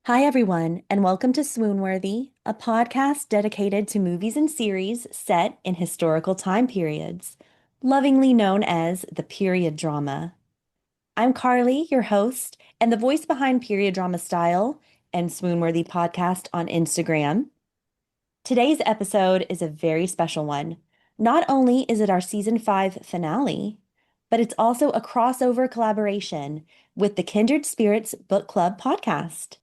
Hi, everyone, and welcome to Swoon-Worthy, a podcast dedicated to movies and series set in historical time periods, lovingly known as the period drama. I'm Carly, your host, and the voice behind Period Drama Style and Swoon-Worthy Podcast on Instagram. Today's episode is a very special one. Not only is it our season 5 finale, but it's also a crossover collaboration with the Kindred Spirits Book Club podcast.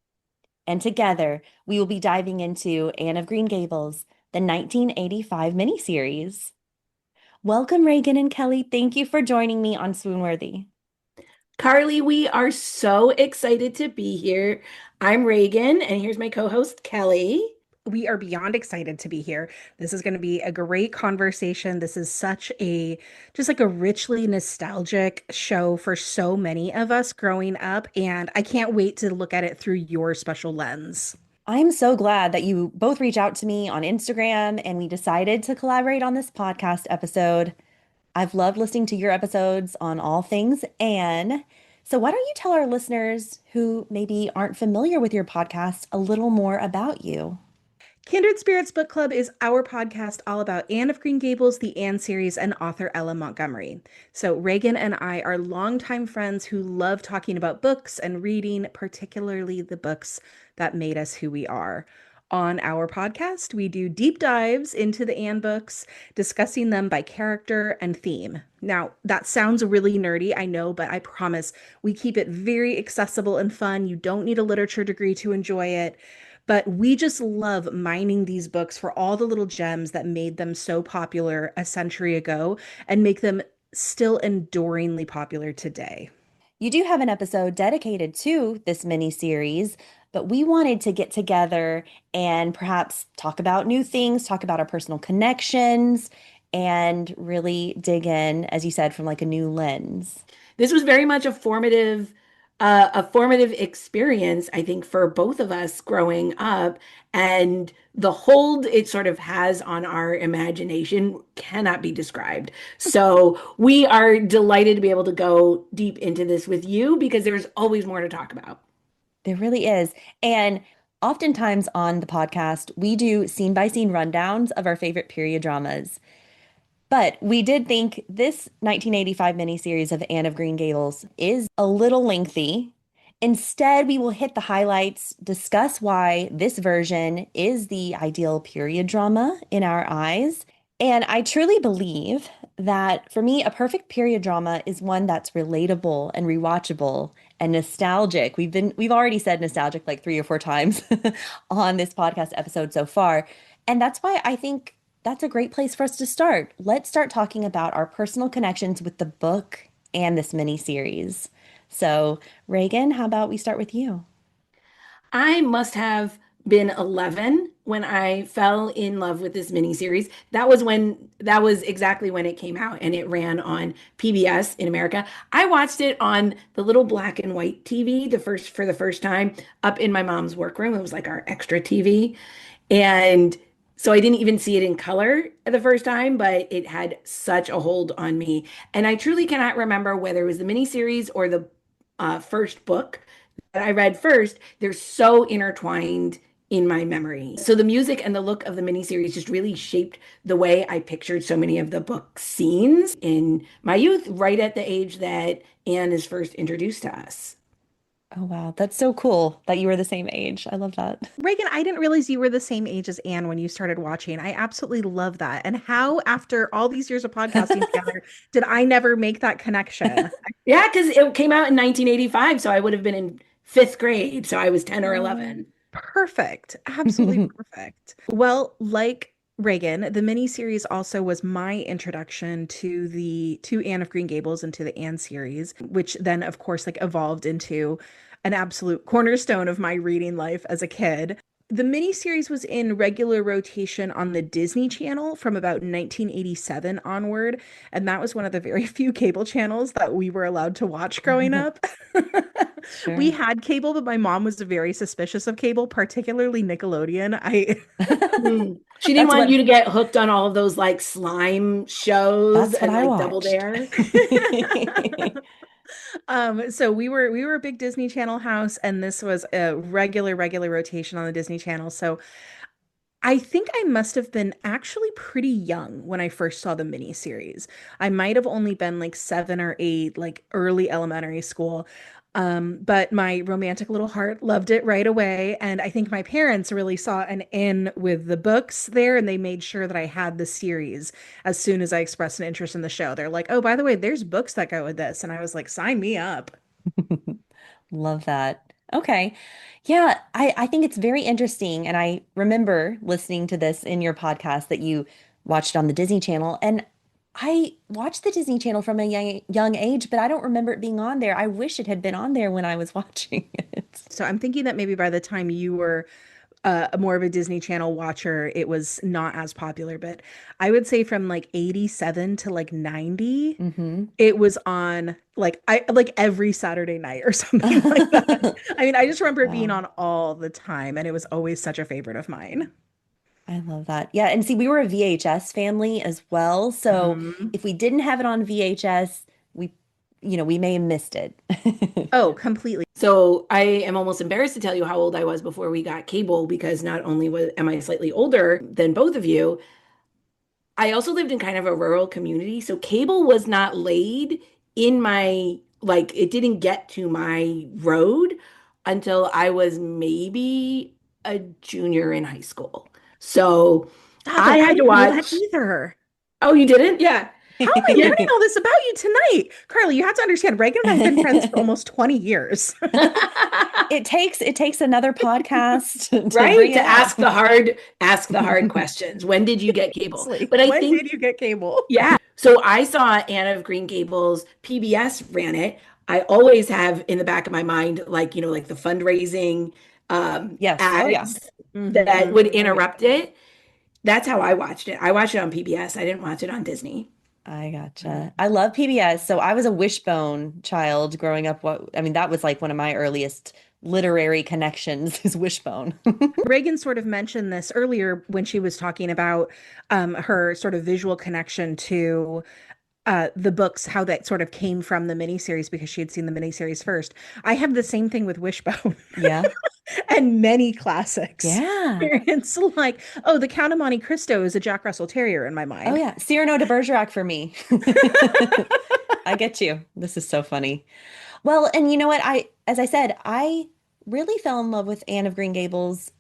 And together, we will be diving into Anne of Green Gables, the 1985 miniseries. Welcome, Reagan and Kelly. Thank you for joining me on Swoonworthy. Carly, we are so excited to be here. I'm Reagan, and here's my co-host, Kelly. We are beyond excited to be here. This is going to be a great conversation. This is such a just like a richly nostalgic show for so many of us growing up, and I can't wait to look at it through your special lens. I'm so glad that you both reached out to me on Instagram and we decided to collaborate on this podcast episode. I've loved listening to your episodes on all things Anne. So, why don't you tell our listeners who maybe aren't familiar with your podcast a little more about you? Kindred Spirits Book Club is our podcast all about Anne of Green Gables, the Anne series, and author Ella Montgomery. So, Reagan and I are longtime friends who love talking about books and reading, particularly the books that made us who we are. On our podcast, we do deep dives into the Anne books, discussing them by character and theme. Now, that sounds really nerdy, I know, but I promise we keep it very accessible and fun. You don't need a literature degree to enjoy it. But we just love mining these books for all the little gems that made them so popular a century ago and make them still enduringly popular today. You do have an episode dedicated to this mini series, but we wanted to get together and perhaps talk about new things, talk about our personal connections, and really dig in, as you said, from like a new lens. This was very much a formative experience, I think, for both of us growing up. And the hold it sort of has on our imagination cannot be described. So we are delighted to be able to go deep into this with you because there's always more to talk about. There really is. And oftentimes on the podcast, we do scene by scene rundowns of our favorite period dramas. But we did think this 1985 miniseries of Anne of Green Gables is a little lengthy. Instead, we will hit the highlights, discuss why this version is the ideal period drama in our eyes. And I truly believe that for me, a perfect period drama is one that's relatable and rewatchable and nostalgic. We've already said nostalgic like 3 or 4 times on this podcast episode so far. And that's why I think that's a great place for us to start. Let's start talking about our personal connections with the book and this mini series. So, Reagan, how about we start with you? I must have been 11 when I fell in love with this miniseries. That was exactly when it came out and it ran on PBS in America. I watched it on the little black and white TV for the first time up in my mom's workroom. It was like our extra TV. And so I didn't even see it in color the first time, but it had such a hold on me. And I truly cannot remember whether it was the miniseries or the first book that I read first. They're so intertwined in my memory. So the music and the look of the miniseries just really shaped the way I pictured so many of the book scenes in my youth, right at the age that Anne is first introduced to us. Oh, wow. That's so cool that you were the same age. I love that. Reagan, I didn't realize you were the same age as Anne when you started watching. I absolutely love that. And how, after all these years of podcasting together, did I never make that connection? Yeah, because it came out in 1985, so I would have been in fifth grade. So I was 10 or Oh, 11. perfect. Absolutely perfect. Well, like Reagan, the miniseries also was my introduction to the to Anne of Green Gables and to the Anne series, which then of course like evolved into an absolute cornerstone of my reading life as a kid. The miniseries was in regular rotation on the Disney Channel from about 1987 onward, and that was one of the very few cable channels that we were allowed to watch growing up. We Sure. had cable, but my mom was very suspicious of cable, particularly Nickelodeon. I She didn't That's want you what to get hooked on all of those like slime shows that's what and I like Double watched. Dare. So we were a big Disney Channel house, and this was a regular rotation on the Disney Channel. So I think I must have been actually pretty young when I first saw the miniseries. I might have only been like 7 or 8, like early elementary school. But my romantic little heart loved it right away. And I think my parents really saw an in with the books there, and they made sure that I had the series as soon as I expressed an interest in the show. They're like, oh, by the way, there's books that go with this. And I was like, sign me up. Love that. Okay. Yeah, I think it's very interesting. And I remember listening to this in your podcast that you watched on the Disney Channel. And I watched the Disney Channel from a young age, but I don't remember it being on there. I wish it had been on there when I was watching it. So I'm thinking that maybe by the time you were more of a Disney Channel watcher, it was not as popular. But I would say from like 87 to like 90, Hmm. it was on like every Saturday night or something like that. I mean, I just remember it being Wow. on all the time, and it was always such a favorite of mine. I love that. Yeah, and see, we were a VHS family as well. So Mhm. if we didn't have it on VHS, we may have missed it. Oh, completely. So I am almost embarrassed to tell you how old I was before we got cable because not only am I slightly older than both of you, I also lived in kind of a rural community. So cable was not laid in my, like, it didn't get to my road until I was maybe a junior in high school. So Stop I it. I had to didn't know that watch. either. Oh, you didn't? Yeah. How am I learning all this about you tonight? Carly, you have to understand, Reagan and I have been friends for almost 20 years. It takes another podcast to bring Right? it To up. ask the hard questions. When did you get cable? Seriously, But I when think, did you get cable? yeah. So I saw Anne of Green Gables, PBS ran it. I always have in the back of my mind, like, like the fundraising Yes. Oh yeah. ads that Hmm. would Oh, yeah. interrupt it. That's how I watched it. I watched it on PBS. I didn't watch it on Disney. I gotcha. I love PBS. So I was a Wishbone child growing up. I mean, that was like one of my earliest literary connections is Wishbone. Reagan sort of mentioned this earlier when she was talking about her sort of visual connection to the books, how that sort of came from the miniseries because she had seen the miniseries first. I have the same thing with Wishbone Yeah. and many classics. Yeah. It's like, oh, the Count of Monte Cristo is a Jack Russell Terrier in my Oh mind. yeah. Cyrano de Bergerac for me. I get you. This is so funny. Well, and you know what? As I said, I really fell in love with Anne of Green Gables,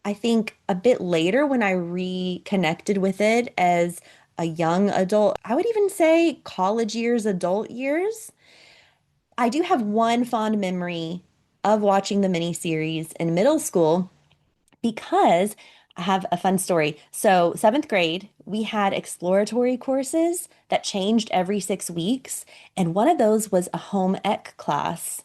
I think a bit later when I reconnected with it as a young adult. I would even say college years, adult years. I do have one fond memory of watching the miniseries in middle school because I have a fun story. So, seventh grade, we had exploratory courses that changed every 6 weeks, and one of those was a home ec class.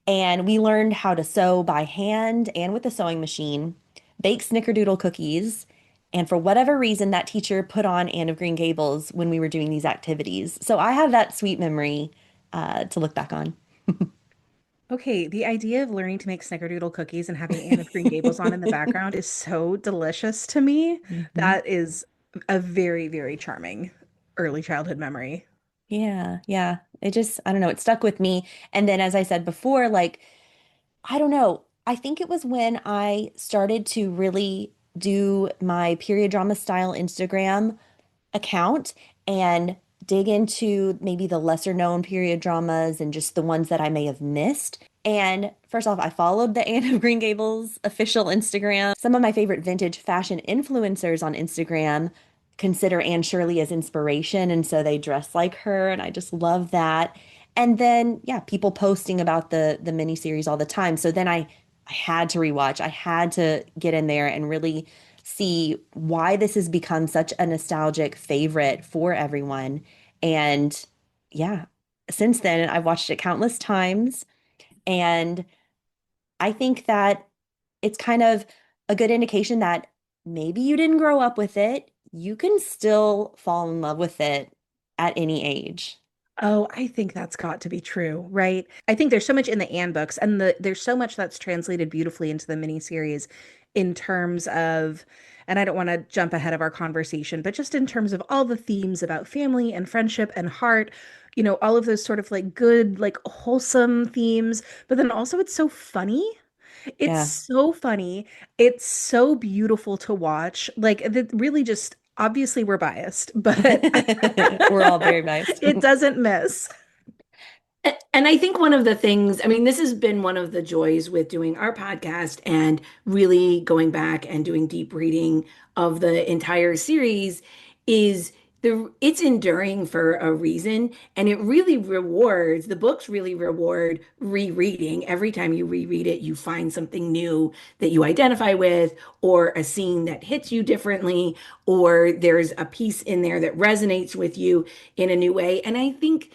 And we learned how to sew by hand and with a sewing machine, bake snickerdoodle cookies. And for whatever reason, that teacher put on Anne of Green Gables when we were doing these activities. So I have that sweet memory to look back on. Okay, the idea of learning to make snickerdoodle cookies and having Anne of Green Gables on in the background is so delicious to me. Mhm. That is a very charming early childhood memory. Yeah, yeah. I don't know, it stuck with me. And then, as I said before, like, I don't know, I think it was when I started to really do my period drama style Instagram account and dig into maybe the lesser known period dramas and just the ones that I may have missed. And first off, I followed the Anne of Green Gables official Instagram. Some of my favorite vintage fashion influencers on Instagram consider Anne Shirley as inspiration, and so they dress like her, and I just love that. And then, yeah, people posting about the miniseries all the time. So then I had to rewatch. I had to get in there and really see why this has become such a nostalgic favorite for everyone. And yeah, since then, I've watched it countless times. And I think that it's kind of a good indication that maybe you didn't grow up with it. You can still fall in love with it at any age. Oh, I think that's got to be true, right? I think there's so much in the Anne books, and there's so much that's translated beautifully into the miniseries in terms of, and I don't want to jump ahead of our conversation, but just in terms of all the themes about family and friendship and heart. all of those sort of like good, like wholesome themes, but then also it's so funny. It's Yeah. so funny. It's so beautiful to watch. Like, really just obviously we're biased, but We're all very biased. it doesn't miss. And I think one of the things, I mean, this has been one of the joys with doing our podcast and really going back and doing deep reading of the entire series is it's enduring for a reason, and it really rewards, the books really reward rereading. Every time you reread it, you find something new that you identify with, or a scene that hits you differently, or there's a piece in there that resonates with you in a new way. And I think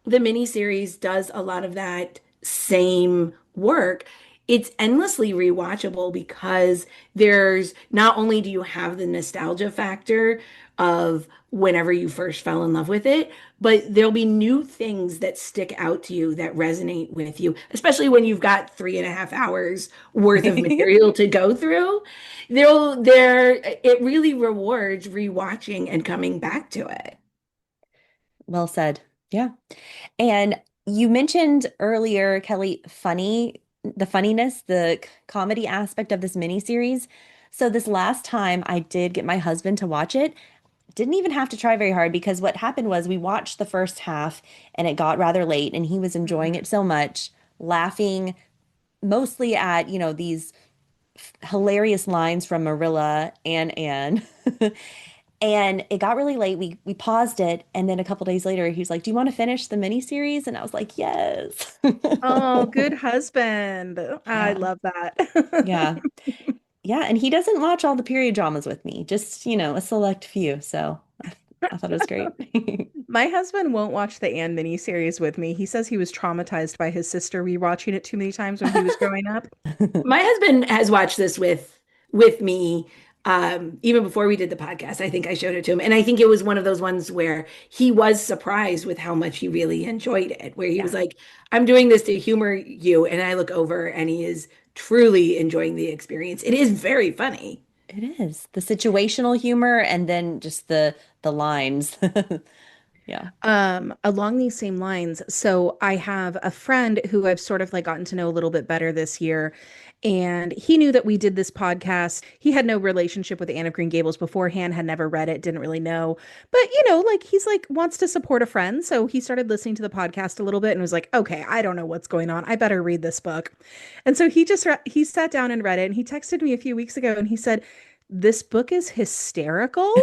the miniseries does a lot of that same work. It's endlessly rewatchable because there's not only do you have the nostalgia factor of whenever you first fell in love with it, but there'll be new things that stick out to you that resonate with you, especially when you've got 3.5 hours worth of material to go through. It really rewards rewatching and coming back to it. Well said. Yeah. And you mentioned earlier, Kelly, the funniness, the comedy aspect of this miniseries. So this last time I did get my husband to watch it, didn't even have to try very hard because what happened was we watched the first half and it got rather late and he was enjoying it so much, laughing mostly at, these hilarious lines from Marilla and Anne. And it got really late. We paused it, and then a couple days later, he was like, "Do you want to finish the miniseries?" And I was like, "Yes." Oh, good husband. I Yeah, love that. yeah, yeah. And he doesn't watch all the period dramas with me, just, a select few. So I thought it was great. My husband won't watch the Anne miniseries with me. He says he was traumatized by his sister rewatching it too many times when he was growing up. My husband has watched this with me even before we did the podcast. I think I showed it to him, and I think it was one of those ones where he was surprised with how much he really enjoyed it, where he was Yeah, like, "I'm doing this to humor you," and I look over and he is truly enjoying the experience. It is very funny. it is the situational humor and then just the lines. Yeah. Along these same lines, so I have a friend who I've sort of like gotten to know a little bit better this year, and he knew that we did this podcast. He had no relationship with Anne of Green Gables beforehand, had never read it, didn't really know. But like he's like wants to support a friend, so he started listening to the podcast a little bit and was like, "Okay, I don't know what's going on. I better read this book." And so he sat down and read it, and he texted me a few weeks ago and he said, "This book is hysterical."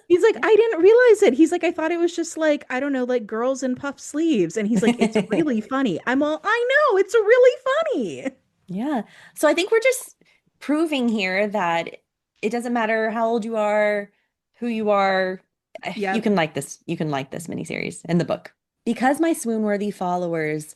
He's like, I didn't realize it. He's like, I thought it was just like, I don't know, like girls in puff sleeves. And he's like, it's really funny. I'm all, I know, it's really funny. Yeah. So I think we're just proving here that it doesn't matter how old you are, who you are, you Yep. can like this. You can like this miniseries and the book. Because my swoon-worthy followers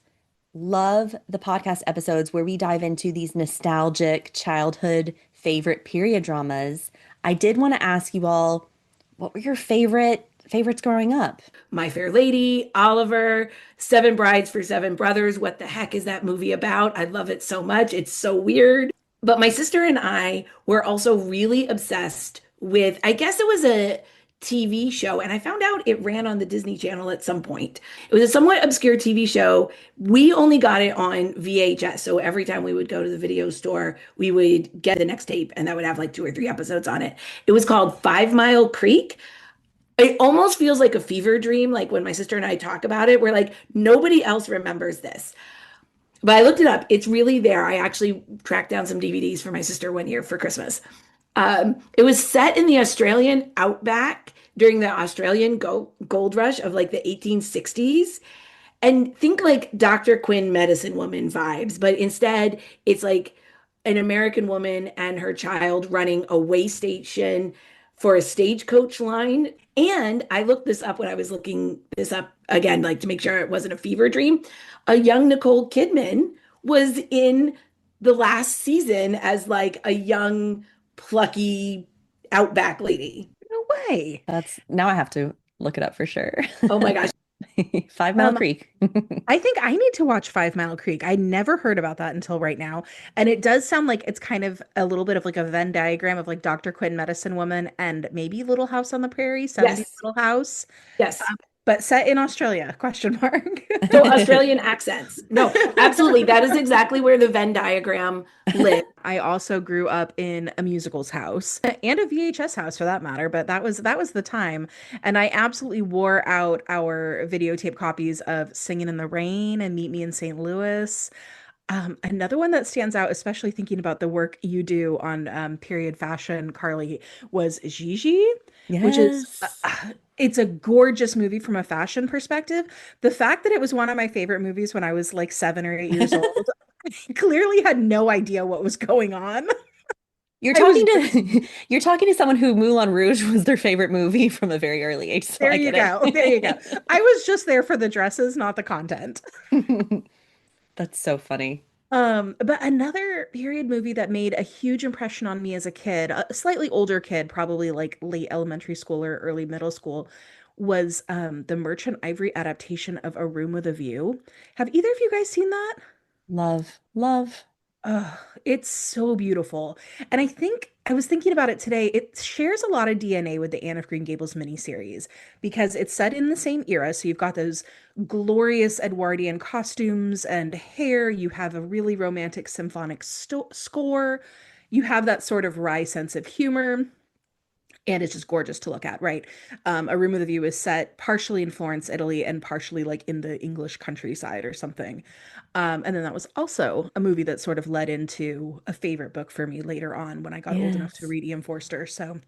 love the podcast episodes where we dive into these nostalgic childhood favorite period dramas, I did want to ask you all, what were your favorites growing up? My Fair Lady, Oliver, Seven Brides for Seven Brothers. What the heck is that movie about? I love it so much. It's so weird. But my sister and I were also really obsessed with, I guess it was a TV show, and I found out it ran on the Disney Channel at some point. It was a somewhat obscure TV show. We only got it on VHS. So every time we would go to the video store, we would get the next tape, and that would have like 2 or 3 episodes on it. It was called 5 Mile Creek. It almost feels like a fever dream, like when my sister and I talk about it, we're like, nobody else remembers this. But I looked it up. It's really there. I actually tracked down some DVDs for my sister one year for Christmas. It was set in the Australian outback during the Australian gold rush of like the 1860s. And think like Dr. Quinn medicine woman vibes, but instead it's like an American woman and her child running a way station for a stagecoach line. And I looked this up when I was looking this up again, like to make sure it wasn't a fever dream. A young Nicole Kidman was in the last season as like a young, plucky outback lady. No way. That's now I have to look it up for sure. Oh my gosh. 5 Mile Um, Creek. I think I need to watch 5 Mile Creek. I never heard about that until right now. And it does sound like it's kind of a little bit of like a Venn diagram of like Dr. Quinn, Medicine Woman, and maybe Little House on the Prairie, 70s Yes. Little House. Yes. but set in Australia, question mark. So Australian accents. No, absolutely. That is exactly where the Venn diagram lives. I also grew up in a musicals house and a VHS house for that matter, but that was the time. And I absolutely wore out our videotape copies of Singing in the Rain and Meet Me in St. Louis. Another one that stands out, especially thinking about the work you do on period fashion, Carly, was Gigi, which is Yes. it's a gorgeous movie from a fashion perspective. The fact that it was one of my favorite movies when I was like 7 or 8 years old, I clearly had no idea what was going on. You're I was talking to you're talking to someone who Moulin Rouge was their favorite movie from a very early age, so there I you get go. There you go. it. I was just there for the dresses, not the content. That's so funny. But another period movie that made a huge impression on me as a kid, a slightly older kid, probably like late elementary school or early middle school, was the Merchant Ivory adaptation of A Room with a View. Have either of you guys seen that? Love, love. Oh, it's so beautiful. And I think I was thinking about it today. It shares a lot of DNA with the Anne of Green Gables miniseries because it's set in the same era. So you've got those glorious Edwardian costumes and hair. You have a really romantic symphonic score. You have that sort of wry sense of humor. And it's just gorgeous to look at, right? A Room with a View is set partially in Florence, Italy, and partially like in the English countryside or something. And then that was also a movie that sort of led into a favorite book for me later on when I got old enough to Yes. read E.M. Forster. So,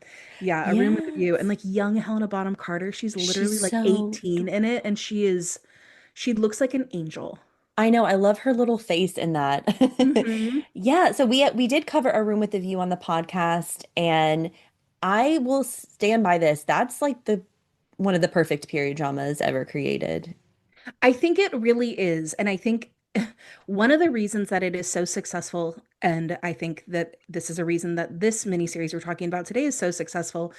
yeah, A Room with a View, and Yes. like young Helena Bonham Carter, she's She's literally like so 18 in it, and she looks like an angel. I know, I love her little face in that. Hmm. Yeah, so we did cover A Room with a View on the podcast, and I will stand by this. That's like the one of the perfect period dramas ever created. I think it really is. And I think one of the reasons that it is so successful, and I think that this is a reason that this miniseries we're talking about today is so successful,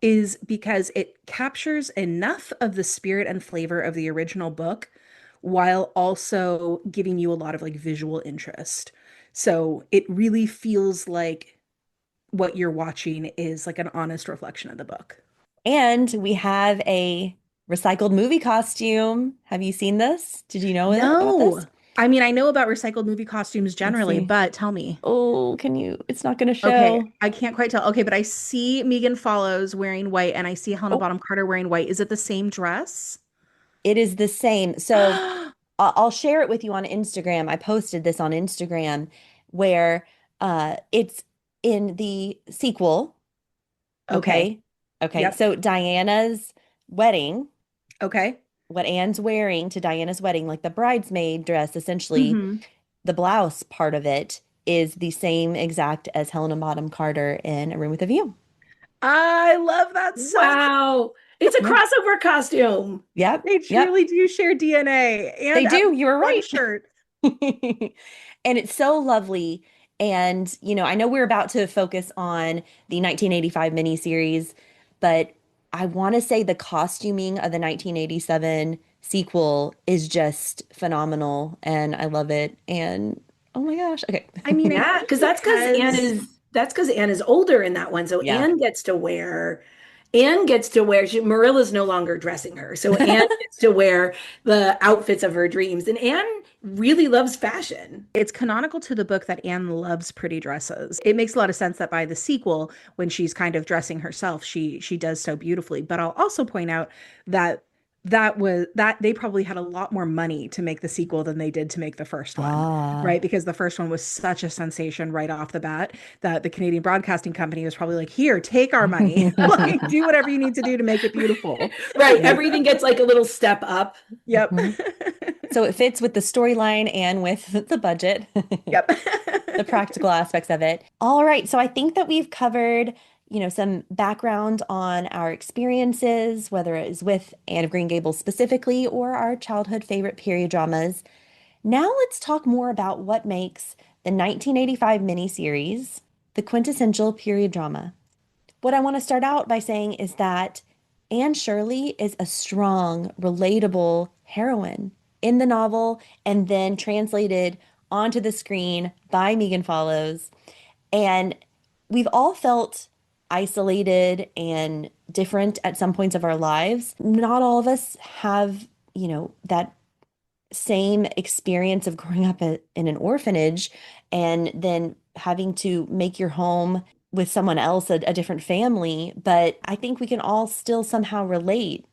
is because it captures enough of the spirit and flavor of the original book while also giving you a lot of like visual interest. So it really feels like what you're watching is like an honest reflection of the book. And we have a recycled movie costume. Have you seen this? Did you know about this? No. I mean, I know about recycled movie costumes Let's generally, see. but tell me. Oh, can you? It's not going to Okay, show. I can't quite tell. Okay, but I see Megan Follows wearing white and I see Helena Oh, Bonham Carter wearing white. Is it the same dress? it is the same. So I'll share it with you on Instagram. I posted this on Instagram where it's in the sequel. Okay. Okay. Okay. Yep. So Diana's wedding, Okay. what Anne's wearing to Diana's wedding, like the bridesmaid dress, essentially, Hmm. the blouse part of it is the same exact as Helena Bonham Carter in A Room with a View. I love that so much. Wow. It's a Yeah. crossover costume. Yep. They Yep. truly do share DNA They and at do. least You were one right. shirt. And it's so lovely. And, I know we're about to focus on the 1985 miniseries, but I want to say the costuming of the 1987 sequel is just phenomenal. And I love it. And oh my gosh. Okay. I mean, I Yeah, think because because that's because Anne is older in that one. So Yeah. Anne gets to wear Marilla's no longer dressing her. So Anne gets to wear the outfits of her dreams. And Anne really loves fashion. it's canonical to the book that Anne loves pretty dresses. It makes a lot of sense that by the sequel, when she's kind of dressing herself, she does so beautifully. But I'll also point out that that they probably had a lot more money to make the sequel than they did to make the first one, right? Ah. Because the first one was such a sensation right off the bat that the Canadian Broadcasting Company was probably like, "Here, take our money. Like, do whatever you need to do to make it beautiful." Right. Yep. Everything gets like a little step up. Yep. Mhm. So it fits with the storyline and with the budget. Yep. The practical aspects of it. All right, so I think that we've covered, some background on our experiences, whether it is with Anne of Green Gables specifically or our childhood favorite period dramas. Now let's talk more about what makes the 1985 miniseries the quintessential period drama. What I want to start out by saying is that Anne Shirley is a strong, relatable heroine in the novel and then translated onto the screen by Megan Follows. And we've all felt isolated and different at some points of our lives. Not all of us have, that same experience of growing up in an orphanage and then having to make your home with someone else, a different family. But I think we can all still somehow relate.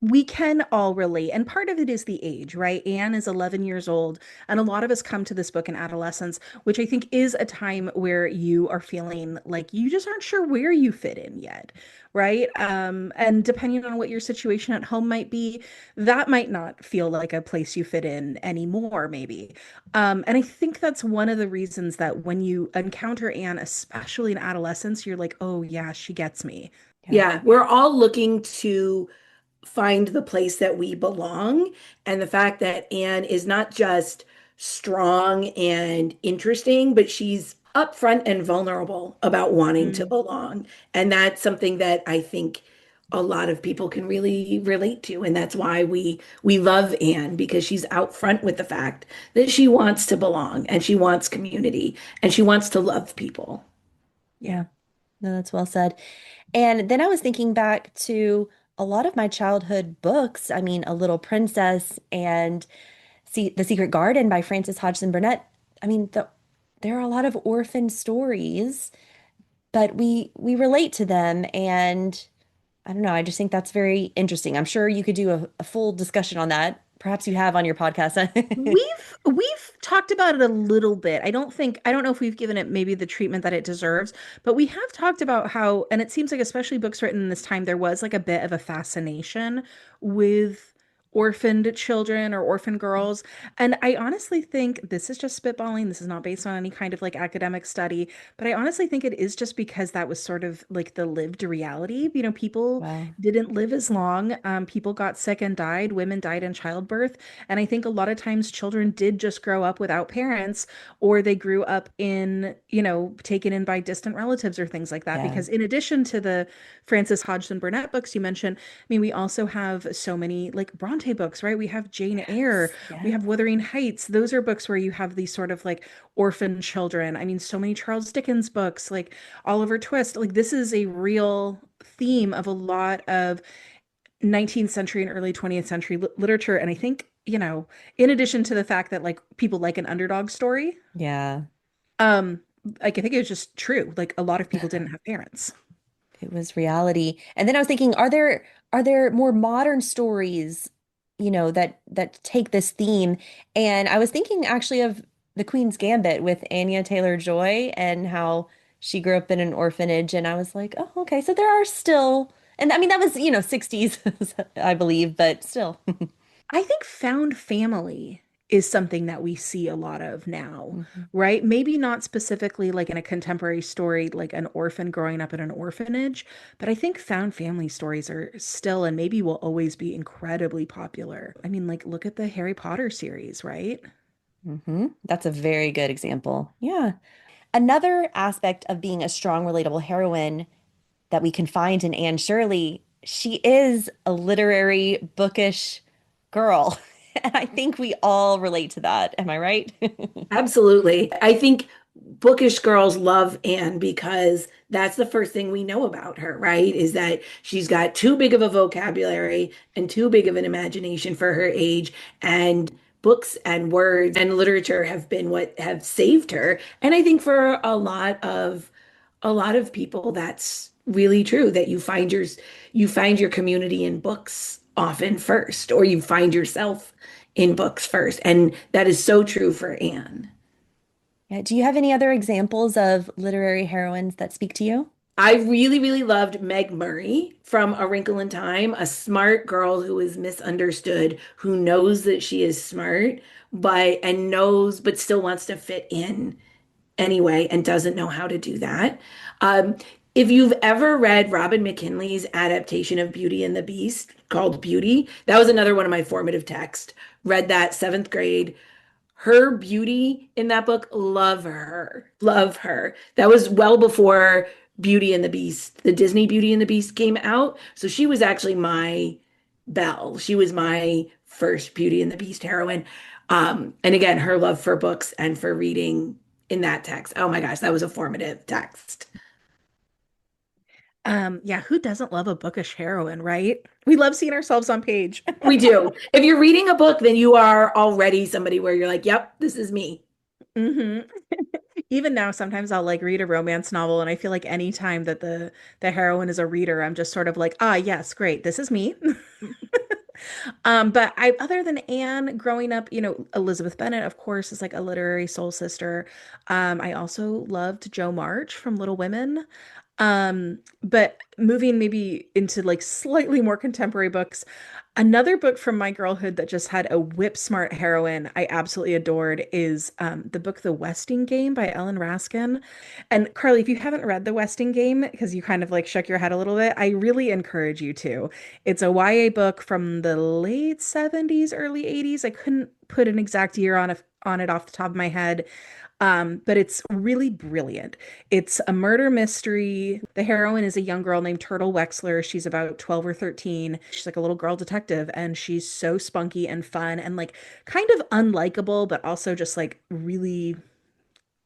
We can all relate. And part of it is the age, right? Anne is 11 years old. And a lot of us come to this book in adolescence, which I think is a time where you are feeling like you just aren't sure where you fit in yet, right? And depending on what your situation at home might be, that might not feel like a place you fit in anymore, maybe. And I think that's one of the reasons that when you encounter Anne, especially in adolescence, you're like, oh, yeah, she gets me. Yeah. Yeah, we're all looking to find the place that we belong. And the fact that Anne is not just strong and interesting, but she's upfront and vulnerable about wanting to Mm. belong. And that's something that I think a lot of people can really relate to. And that's why we love Anne, because she's out front with the fact that she wants to belong and she wants community and she wants to love people. Yeah. No, that's well said. And then I was thinking back to a lot of my childhood books. I mean, A Little Princess and The Secret Garden by Frances Hodgson Burnett. I mean, there are a lot of orphan stories, but we relate to them. And I don't know, I just think that's very interesting. I'm sure you could do a full discussion on that. Perhaps you have on your podcast. We've talked about it a little bit. I don't know if we've given it maybe the treatment that it deserves, but we have talked about how, and it seems like especially books written in this time, there was like a bit of a fascination with orphaned children or orphan girls. And I honestly think this is just spitballing. This is not based on any kind of like academic study, but I honestly think it is just because that was sort of like the lived reality. People Wow. didn't live as long. People got sick and died. Women died in childbirth. And I think a lot of times children did just grow up without parents, or they grew up in, taken in by distant relatives or things like that. Yeah. Because in addition to the Frances Hodgson Burnett books you mentioned, I mean, we also have so many like Bronte books, right? We have Jane Eyre, Yes. we Yes. have Wuthering Heights. Those are books where you have these sort of like orphan children. I mean, so many Charles Dickens books, like Oliver Twist. Like, this is a real theme of a lot of 19th century and early 20th century literature. And I think, in addition to the fact that like people like an underdog story, Yeah. um, like I think it was just true. Like a lot of people didn't have parents. It was reality. And then I was thinking, are there more modern stories, that take this theme? And I was thinking actually of The Queen's Gambit with Anya Taylor-Joy and how she grew up in an orphanage. And I was like, oh, okay. So there are still, and I mean, that was, 60s, I believe, but still. I think found family is something that we see a lot of now, Mhm. right? Maybe not specifically like in a contemporary story, like an orphan growing up in an orphanage, but I think found family stories are still and maybe will always be incredibly popular. I mean, like, look at the Harry Potter series, right? That's a very good example. Yeah. Another aspect of being a strong, relatable heroine that we can find in Anne Shirley, she is a literary, bookish girl. And I think we all relate to that. Am I right? Absolutely. I think bookish girls love Anne because that's the first thing we know about her, right? Is that she's got too big of a vocabulary and too big of an imagination for her age. And books and words and literature have been what have saved her. And I think for a lot of people, that's really true, that you find your community in books often first, or you find yourself in books first. And that is so true for Anne. Yeah. Do you have any other examples of literary heroines that speak to you? I really, really loved Meg Murray from A Wrinkle in Time, a smart girl who is misunderstood, who knows that she is smart, but still wants to fit in anyway and doesn't know how to do that. Um, if you've ever read Robin McKinley's adaptation of Beauty and the Beast called Beauty, that was another one of my formative texts. Read that seventh grade. Her beauty in that book, love her, love her. That was well before Beauty and the Beast, the Disney Beauty and the Beast came out. So she was actually my Belle. She was my first Beauty and the Beast heroine. And again, her love for books and for reading in that text. Oh my gosh, that was a formative text. Yeah, who doesn't love a bookish heroine, right? We love seeing ourselves on page. We do. If you're reading a book, then you are already somebody where you're like, yep, this is me. hmm Even now, sometimes I'll like read a romance novel, and I feel like anytime that the heroine is a reader, I'm just sort of like, ah, yes, great, this is me. But I, other than Anne, growing up, Elizabeth Bennet, of course, is like a literary soul sister. I also loved Jo March from Little Women. But moving maybe into like slightly more contemporary books, another book from my girlhood that just had a whip smart heroine I absolutely adored is the book The Westing Game by Ellen Raskin. And Carly, if you haven't read The Westing Game, because you kind of like shook your head a little bit, I really encourage you to. It's a YA book from the late 70s, early 80s. I couldn't put an exact year on it off the top of my head. But it's really brilliant. It's a murder mystery. The heroine is a young girl named Turtle Wexler. She's about 12 or 13. She's like a little girl detective, and she's so spunky and fun and like kind of unlikable, but also just like really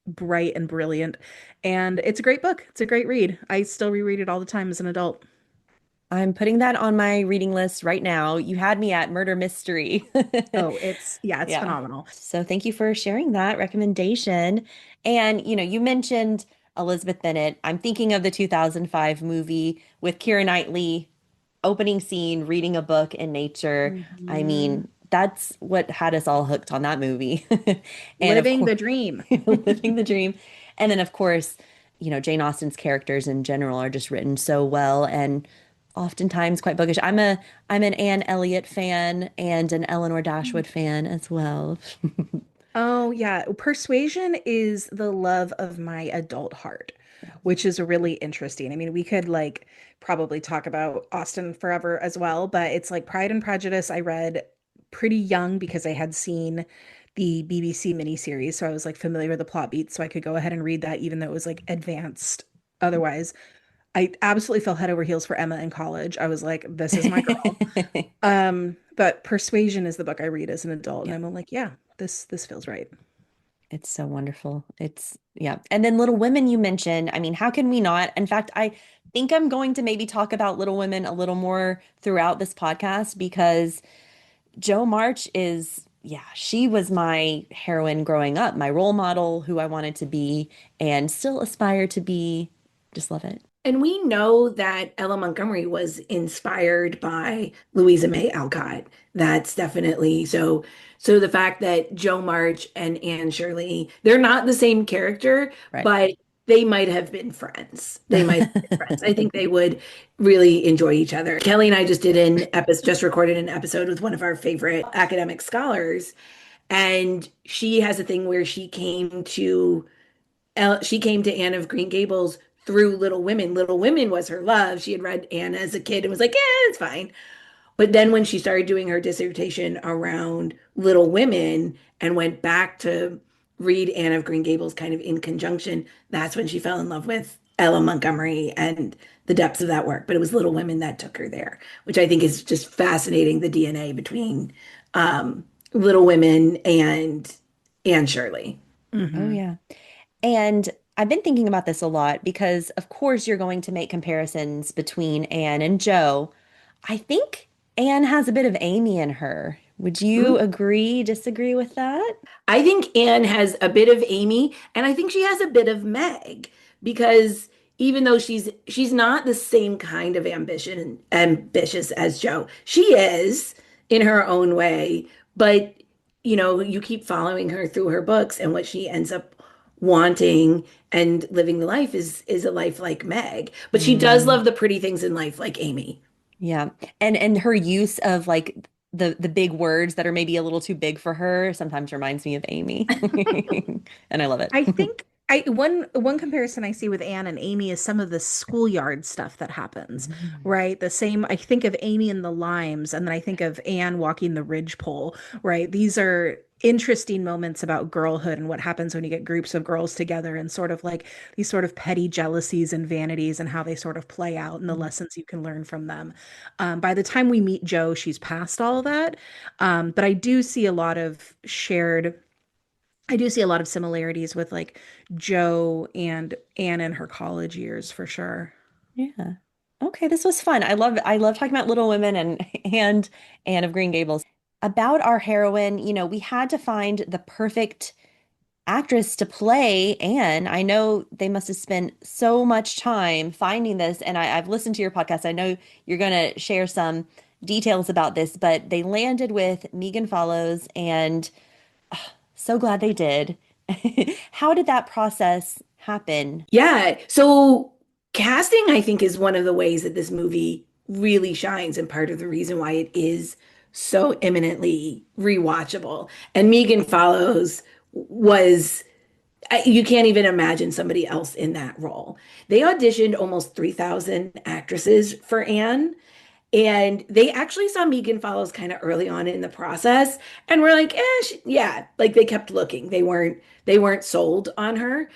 bright and brilliant. And it's a great book. It's a great read. I still reread it all the time as an adult. I'm putting that on my reading list right now. You had me at murder mystery. Oh, yeah, it's Yeah. phenomenal. So thank you for sharing that recommendation. And, you mentioned Elizabeth Bennet. I'm thinking of the 2005 movie with Keira Knightley, opening scene, reading a book in nature. I Mhm. mean, that's what had us all hooked on that movie. And of Living course, the dream. living the dream. And then, of course, Jane Austen's characters in general are just written so well and oftentimes quite bookish. I'm an Anne Elliot fan and an Eleanor Dashwood fan as well. Oh, yeah. Persuasion is the love of my adult heart, which is really interesting. I mean, we could like probably talk about Austen forever as well, but it's like Pride and Prejudice. I read pretty young because I had seen the BBC miniseries. So I was like familiar with the plot beats. So I could go ahead and read that, even though it was like advanced otherwise. I absolutely fell head over heels for Emma in college. I was like, this is my girl. But Persuasion is the book I read as an adult, and Yeah, I'm like, yeah, this feels right. it's so wonderful. It's yeah. And then Little Women you mentioned. I mean, how can we not? In fact, I think I'm going to maybe talk about Little Women a little more throughout this podcast because Jo March is, yeah, she was my heroine growing up, my role model, who I wanted to be and still aspire to be. Just love it. And we know that Ella Montgomery was inspired by Louisa May Alcott. That's definitely so. So the fact that Joe March and Anne Shirley, they're not the same character, Right. but they might have been friends. They might have been friends. I think they would really enjoy each other. Kelly and I just recorded an episode with one of our favorite academic scholars, and she has a thing where she came to Anne of Green Gables through Little Women. Little Women was her love. She had read Anne as a kid and was like, yeah, it's fine. But then when she started doing her dissertation around Little Women and went back to read Anne of Green Gables kind of in conjunction, that's when she fell in love with Ella Montgomery and the depths of that work. But it was Little Women that took her there, which I think is just fascinating, the DNA between Little Women and Anne Shirley. Oh, hmm yeah. And I've been thinking about this a lot because, of course, you're going to make comparisons between Anne and Jo. I think Anne has a bit of Amy in her. Would you agree, disagree with that? I think Anne has a bit of Amy, and I think she has a bit of Meg because even though she's not the same kind of ambitious as Joe, she is in her own way. But you keep following her through her books, and what she ends up wanting and living the life is a life like Meg. But she does Mm, love the pretty things in life, like Amy. yeah. And her use of like the big words that are maybe a little too big for her sometimes reminds me of Amy. And I love it. I think I one comparison I see with Anne and Amy is some of the schoolyard stuff that happens, Mm. right? The same, I think of Amy and the Limes, and then I think of Anne walking the ridgepole, right? These are interesting moments about girlhood and what happens when you get groups of girls together and sort of like these sort of petty jealousies and vanities and how they sort of play out and the lessons you can learn from them. By the time we meet Jo, she's past all of that. But I do see a lot of similarities with like Jo and Anne in her college years for sure. Yeah. Okay, this was fun. I love talking about Little Women and Anne of Green Gables. About our heroine, we had to find the perfect actress to play Anne. I know they must have spent so much time finding this, and I've listened to your podcast. I know you're going to share some details about this, but they landed with Megan Follows, and so glad they did. How did that process happen? Yeah. So casting, I think, is one of the ways that this movie really shines and part of the reason why it is so eminently rewatchable. And Megan Follows was, you can't even imagine somebody else in that role. They auditioned almost 3,000 actresses for Anne. And they actually saw Megan Follows kind of early on in the process and were like, yeah, like they kept looking. They weren't sold on her.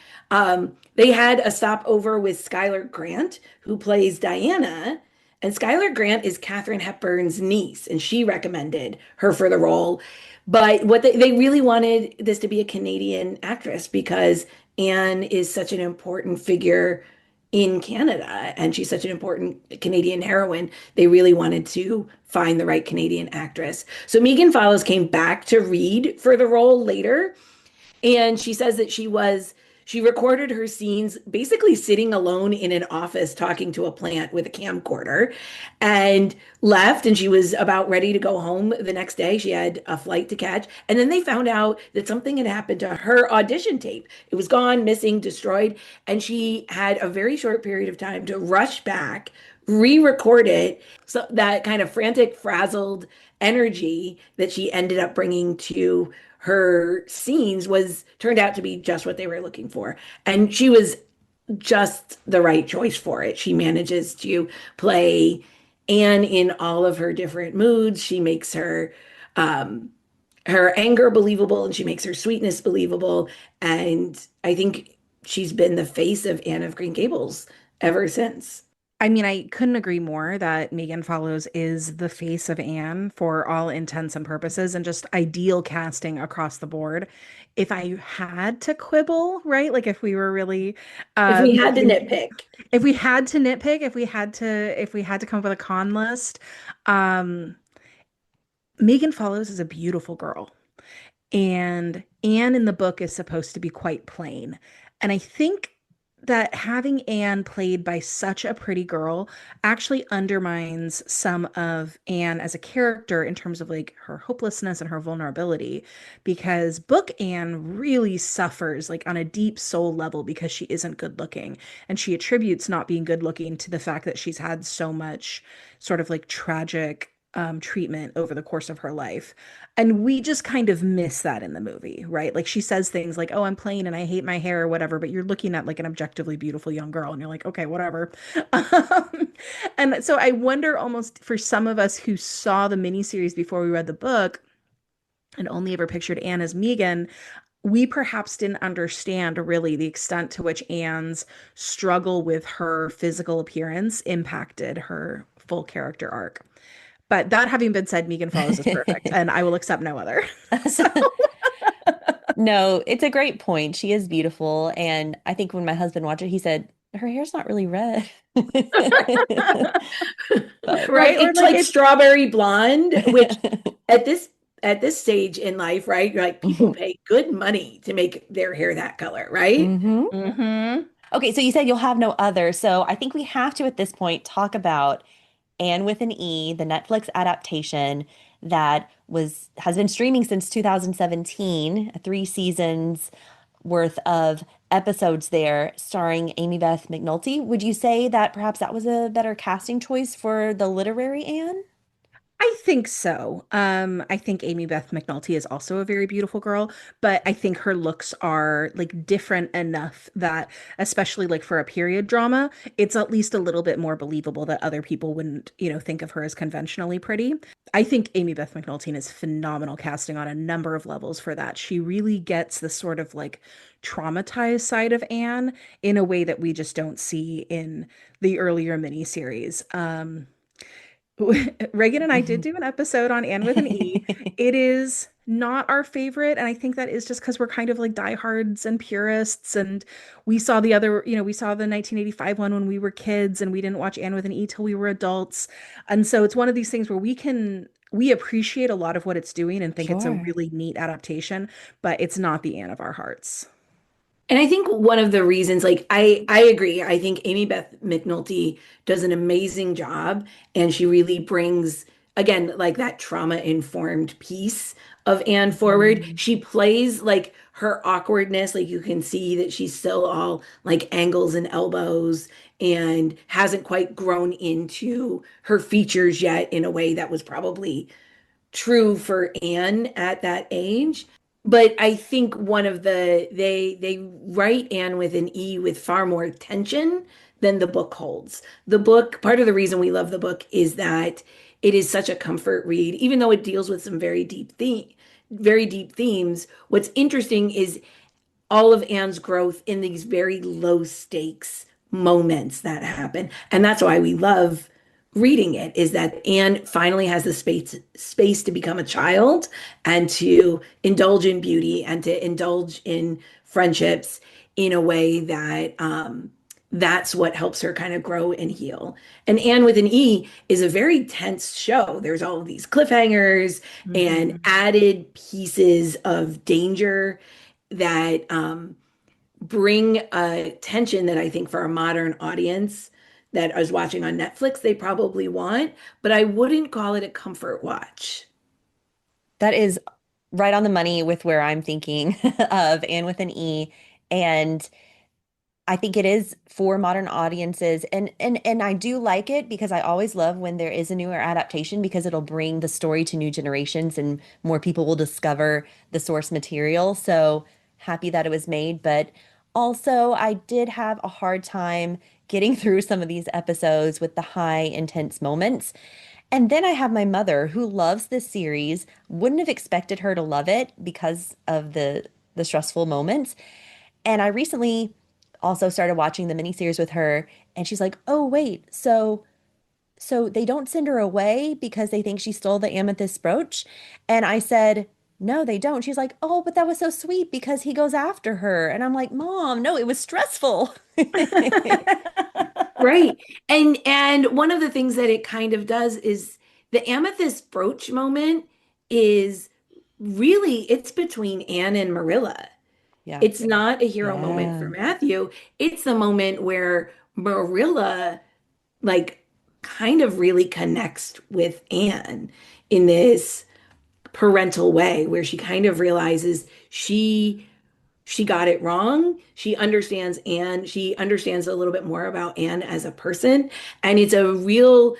They had a stopover with Skylar Grant, who plays Diana. And Skylar Grant is Katharine Hepburn's niece, and she recommended her for the role. But what they really wanted this to be a Canadian actress because Anne is such an important figure in Canada, and she's such an important Canadian heroine. They really wanted to find the right Canadian actress. So Megan Follows came back to read for the role later, and she says that she recorded her scenes basically sitting alone in an office talking to a plant with a camcorder and left. And she was about ready to go home the next day. She had a flight to catch. And then they found out that something had happened to her audition tape. It was gone, missing, destroyed. And she had a very short period of time to rush back, re-record it. So that kind of frantic, frazzled energy that she ended up bringing to her scenes was turned out to be just what they were looking for. And she was just the right choice for it. She manages to play Anne in all of her different moods. She makes um her anger believable and she makes her sweetness believable. And I think she's been the face of Anne of Green Gables ever since. I mean, I couldn't agree more that Megan Follows is the face of Anne for all intents and purposes and just ideal casting across the board. If I had to quibble, right? Like if we were really If we had to making, nitpick, if we had to nitpick, if we had to come up with a con list, um, Megan Follows is a beautiful girl. And Anne in the book is supposed to be quite plain. And I think that having Anne played by such a pretty girl actually undermines some of Anne as a character in terms of like her hopelessness and her vulnerability. Because book Anne really suffers like on a deep soul level because she isn't good looking. And she attributes not being good looking to the fact that she's had so much sort of like tragic treatment over the course of her life. And we just kind of miss that in the movie, right? Like she says things like, "Oh, I'm plain and I hate my hair or whatever," but you're looking at like an objectively beautiful young girl and you're like, "Okay, whatever." Um, and so I wonder almost for some of us who saw the miniseries before we read the book and only ever pictured Anne as Megan, we perhaps didn't understand really the extent to which Anne's struggle with her physical appearance impacted her full character arc. But that having been said, Megan Follows is perfect, and I will accept no other. So, No, it's a great point. She is beautiful. And I think when my husband watched it, he said, her hair's not really red. But right? right? Or It's like like it's strawberry blonde, which at this stage in life, right? You're like people Mhm. pay good money to make their hair that color, right? Mhm. hmm Okay, so you said you'll have no other. So I think we have to at this point talk about Anne with an E, the Netflix adaptation that was has been streaming since 2017, 3 seasons worth of episodes there starring Amy Beth McNulty. Would you say that perhaps that was a better casting choice for the literary Anne? I think so. I think Amy Beth McNulty is also a very beautiful girl, but I think her looks are like different enough that, especially like for a period drama, it's at least a little bit more believable that other people wouldn't, think of her as conventionally pretty. I think Amy Beth McNulty is phenomenal casting on a number of levels for that. She really gets the sort of like traumatized side of Anne in a way that we just don't see in the earlier miniseries. Reagan and I did do an episode on Anne with an E. It is not our favorite. And I think that is just because we're kind of like diehards and purists. And we saw the other, we saw the 1985 one when we were kids, and we didn't watch Anne with an E till we were adults. And so it's one of these things where we appreciate a lot of what it's doing and think it's a Sure. really neat adaptation, but it's not the Anne of our hearts. And I think one of the reasons, like I agree, I think Amy Beth McNulty does an amazing job, and she really brings again like that trauma-informed piece of Anne forward. Mm. She plays like her awkwardness, like you can see that she's still all like angles and elbows and hasn't quite grown into her features yet in a way that was probably true for Anne at that age. But I think one of they write Anne with an E with far more tension than the book holds. The book, part of the reason we love the book is that it is such a comfort read, even though it deals with some very deep themes. What's interesting is all of Anne's growth in these very low stakes moments that happen. And that's why we love reading it, is that Anne finally has the space to become a child and to indulge in beauty and to indulge in friendships in a way that that's what helps her kind of grow and heal. And Anne with an E is a very tense show. There's all of these cliffhangers and Mhm. added pieces of danger that bring a tension that I think for a modern audience that is watching on Netflix, they probably want, but I wouldn't call it a comfort watch. That is right on the money with where I'm thinking of Anne with an E. And I think it is for modern audiences, and I do like it because I always love when there is a newer adaptation because it'll bring the story to new generations and more people will discover the source material. So happy that it was made, but also I did have a hard time getting through some of these episodes with the high intense moments. And then I have my mother who loves this series, wouldn't have expected her to love it because of the stressful moments. And I recently also started watching the miniseries with her, and she's like, "Oh, wait, so they don't send her away because they think she stole the amethyst brooch?" And I said, "No, they don't." She's like, "Oh, but that was so sweet because he goes after her." And I'm like, "Mom, no, it was stressful." Right. And one of the things that it kind of does is the amethyst brooch moment is really it's between Anne and Marilla. Yeah. It's not a hero moment for Yeah. Matthew. It's the moment where Marilla like kind of really connects with Anne in this parental way where she kind of realizes she got it wrong. She understands Anne. She understands a little bit more about Anne as a person. And it's a real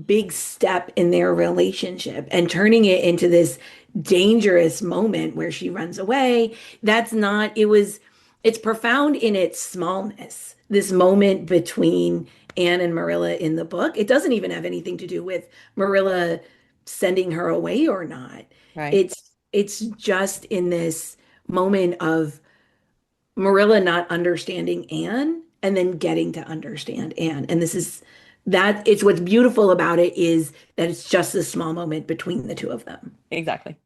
big step in their relationship and turning it into this dangerous moment where she runs away. That's not, it was, it's profound in its smallness. This moment between Anne and Marilla in the book, it doesn't even have anything to do with Marilla sending her away or not. Right. It's just in this moment of Marilla not understanding Anne and then getting to understand Anne. And this is that it's what's beautiful about it is that it's just a small moment between the two of them. Exactly.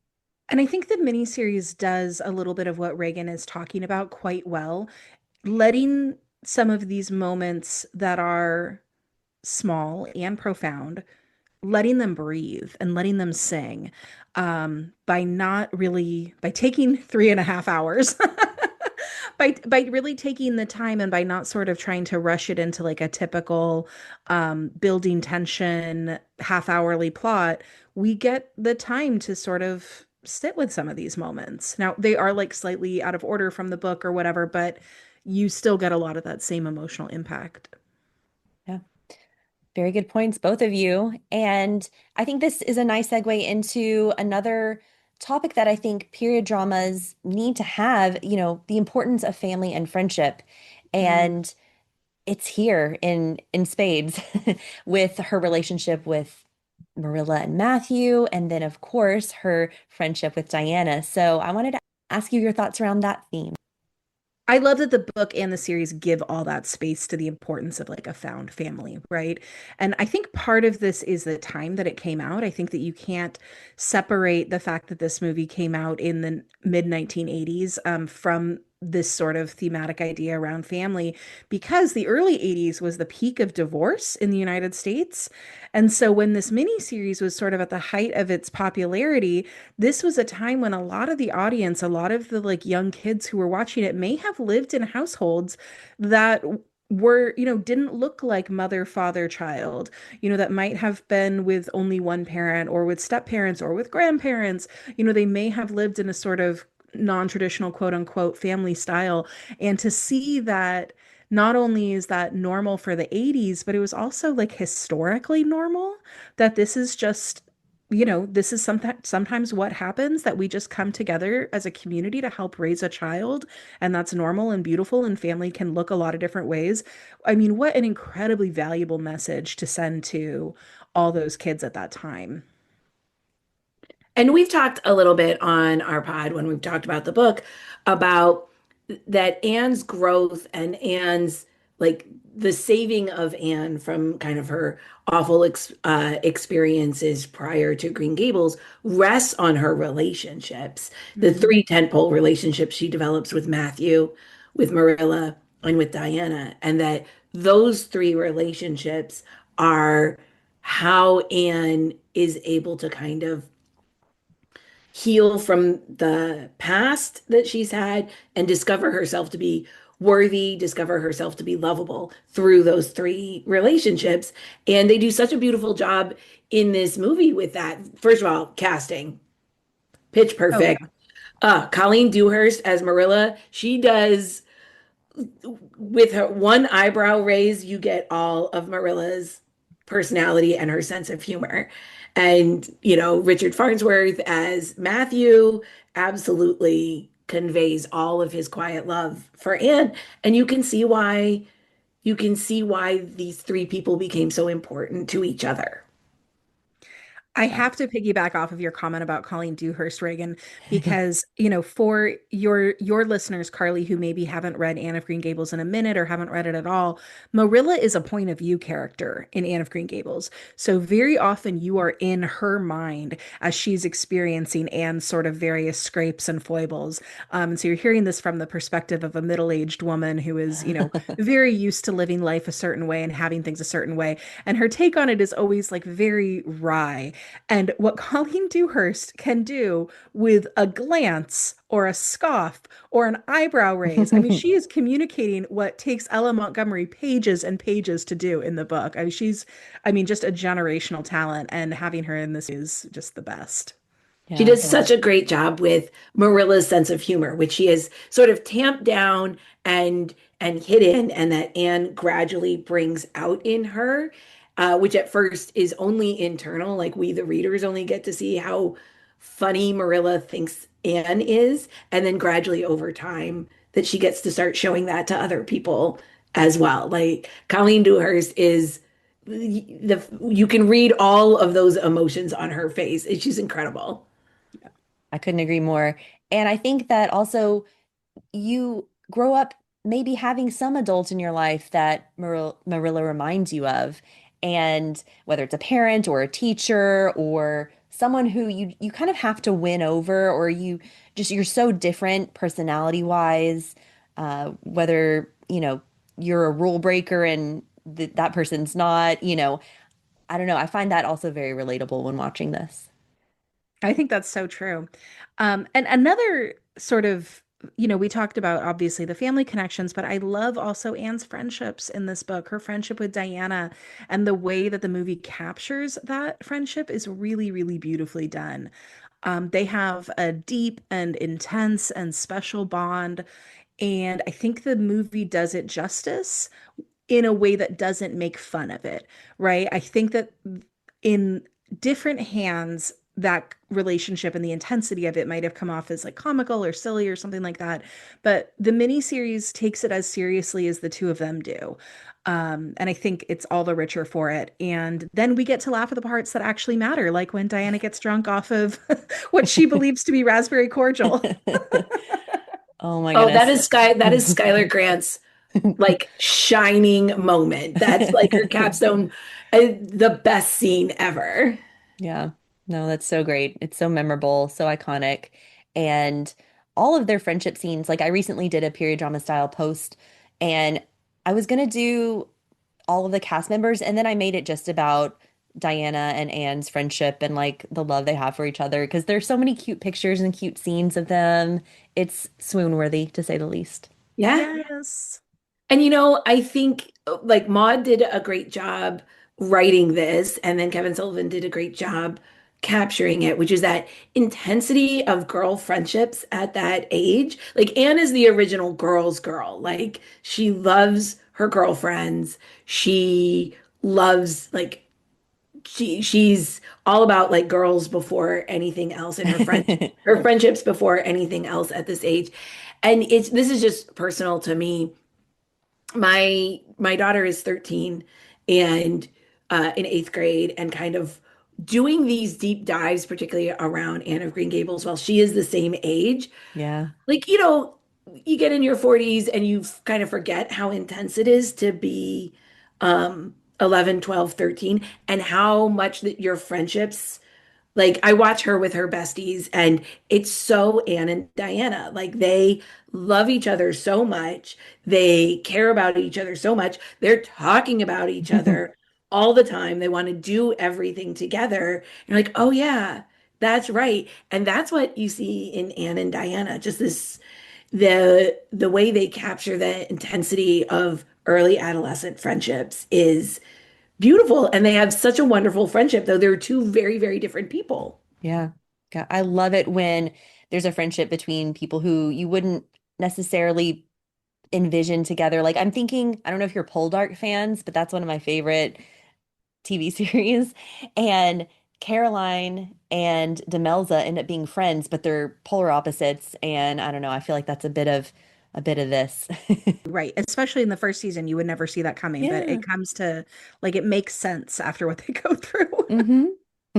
And I think the miniseries does a little bit of what Reagan is talking about quite well, letting some of these moments that are small and profound, letting them breathe and letting them sing, by not really by taking 3.5 hours by really taking the time and by not sort of trying to rush it into like a typical building tension half hourly plot. We get the time to sort of sit with some of these moments. Now they are like slightly out of order from the book or whatever, but you still get a lot of that same emotional impact. Yeah. Very good points, both of you. And I think this is a nice segue into another topic that I think period dramas need to have, the importance of family and friendship. Mm. And it's here in spades with her relationship with Marilla and Matthew, and then of course her friendship with Diana. So I wanted to ask you your thoughts around that theme. I love that the book and the series give all that space to the importance of like a found family, right? And I think part of this is the time that it came out. I think that you can't separate the fact that this movie came out in the mid 1980s from this sort of thematic idea around family because the early 80s was the peak of divorce in the United States. And so when this miniseries was sort of at the height of its popularity, this was a time when a lot of the audience, a lot of the like young kids who were watching it may have lived in households that were, didn't look like mother, father, child, that might have been with only one parent or with step parents or with grandparents. They may have lived in a sort of non-traditional quote unquote family style. And to see that not only is that normal for the 80s, but it was also like historically normal, that this is just this is sometimes what happens, that we just come together as a community to help raise a child, and that's normal and beautiful, and family can look a lot of different ways. I mean, what an incredibly valuable message to send to all those kids at that time. And we've talked a little bit on our pod when we've talked about the book about that Anne's growth and Anne's like the saving of Anne from kind of her awful experiences prior to Green Gables rests on her relationships, the Mhm. three tentpole relationships she develops with Matthew, with Marilla, and with Diana, and that those three relationships are how Anne is able to kind of heal from the past that she's had and discover herself to be worthy, discover herself to be lovable through those three relationships. And they do such a beautiful job in this movie with that. First of all, casting, pitch Oh perfect. yeah. Colleen Dewhurst as Marilla, she does with her one eyebrow raise, you get all of Marilla's personality and her sense of humor. And, Richard Farnsworth as Matthew absolutely conveys all of his quiet love for Anne. And you can see why these three people became so important to each other. I Yeah. have to piggyback off of your comment about Colleen Dewhurst Reagan because, for your listeners, Carly, who maybe haven't read Anne of Green Gables in a minute or haven't read it at all, Marilla is a point of view character in Anne of Green Gables. So very often you are in her mind as she's experiencing Anne's sort of various scrapes and foibles. And so you're hearing this from the perspective of a middle-aged woman who is, very used to living life a certain way and having things a certain way. And her take on it is always like very wry. And what Colleen Dewhurst can do with a glance or a scoff or an eyebrow raise, I mean, she is communicating what takes Ella Montgomery pages and pages to do in the book. I mean, just a generational talent, and having her in this is just the best. She Yeah. does such a great job with Marilla's sense of humor, which she has sort of tamped down and hidden, and that Anne gradually brings out in her, which at first is only internal. Like we, the readers, only get to see how funny Marilla thinks Anne is, and then gradually over time that she gets to start showing that to other people as well. Like Colleen Dewhurst is the you can read all of those emotions on her face. She's incredible. I couldn't agree more. And I think that also you grow up maybe having some adult in your life that Marilla reminds you of. And whether it's a parent or a teacher or someone who you kind of have to win over, or you're so different personality wise, whether, you're a rule breaker and that person's not, I don't know. I find that also very relatable when watching this. I think that's so true. And another sort of, we talked about obviously the family connections, but I love also Anne's friendships in this book. Her friendship with Diana and the way that the movie captures that friendship is really, really beautifully done. They have a deep and intense and special bond. And I think the movie does it justice in a way that doesn't make fun of it, right? I think that in different hands, that relationship and the intensity of it might have come off as like comical or silly or something like that. But the miniseries takes it as seriously as the two of them do. And I think it's all the richer for it. And then we get to laugh at the parts that actually matter, like when Diana gets drunk off of what she believes to be raspberry cordial. Oh my Oh, goodness. that is Skylar Grant's like shining moment. That's like her capstone, the best scene ever. Yeah. No, that's so great. It's so memorable, so iconic. And all of their friendship scenes, like I recently did a period drama style post and I was gonna do all of the cast members and then I made it just about Diana and Anne's friendship and like the love they have for each other because there's so many cute pictures and cute scenes of them. It's swoon worthy to say the least. Yeah. Yes. And you know, I think like Maud did a great job writing this, and then Kevin Sullivan did a great job capturing it, which is that intensity of girl friendships at that age. Like Anne is the original girl's girl. Like she loves her girlfriends. She loves like she's all about like girls before anything else and her friendships before anything else at this age. And it's this is just personal to me. My daughter is 13 and in eighth grade and kind of doing these deep dives, particularly around Anne of Green Gables, while she is the same age. Yeah. Like, you know, you get in your 40s and you kind of forget how intense it is to be 11, 12, 13, and how much that your friendships like I watch her with her besties, and it's so Anne and Diana. Like they love each other so much. They care about each other so much. They're talking about each other all the time. They want to do everything together. You're like, oh yeah, that's right. And that's what you see in Anne and Diana. Just this the way they capture the intensity of early adolescent friendships is beautiful. And they have such a wonderful friendship, though they're two very, very different people. Yeah. God, I love it when there's a friendship between people who you wouldn't necessarily envision together. Like I'm thinking, I don't know if you're Poldark fans, but that's one of my favorite TV series. And Caroline and Demelza end up being friends, but they're polar opposites. And I don't know, I feel like that's a bit of this. Right. Especially in the first season, you would never see that coming, but Yeah. it comes to like it makes sense after what they go through. Hmm.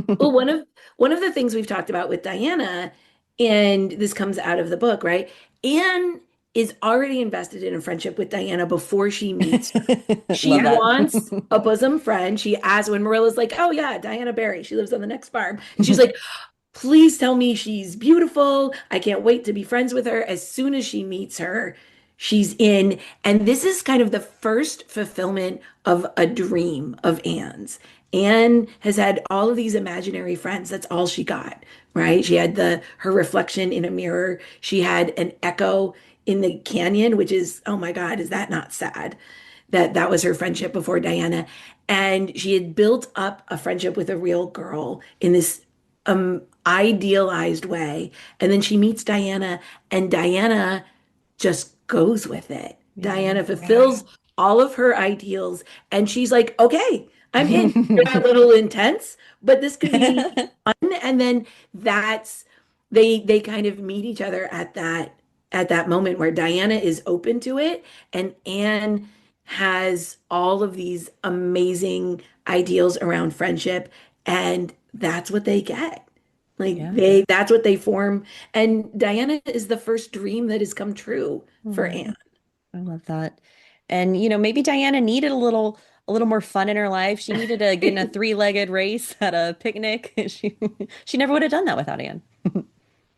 Well, one of the things we've talked about with Diana, and this comes out of the book, right? Anne is already invested in a friendship with Diana before she meets her. She Love that. wants a bosom friend. She asks when Marilla's like, "Oh yeah, Diana Barry. She lives on the next farm," and she's like, please tell me she's beautiful. I can't wait to be friends with her. As soon as she meets her, she's in. And this is kind of the first fulfillment of a dream of Anne's. Anne has had all of these imaginary friends. That's all she got, right? She had the her reflection in a mirror. She had an echo in the canyon, which is, oh my God, is that not sad? That was her friendship before Diana. And she had built up a friendship with a real girl in this idealized way. And then she meets Diana, and Diana just goes with it. Yeah. Diana fulfills all of her ideals, and she's like, okay, I'm in. You're a little intense, but this could be fun. And then that's they kind of meet each other at that moment where Diana is open to it, and Anne has all of these amazing ideals around friendship, and that's what they get. Like Yeah. they that's what they form. And Diana is the first dream that has come true for Oh, Anne. I love that. And maybe Diana needed a little more fun in her life. She needed to get in a three-legged race at a picnic. She never would have done that without Anne.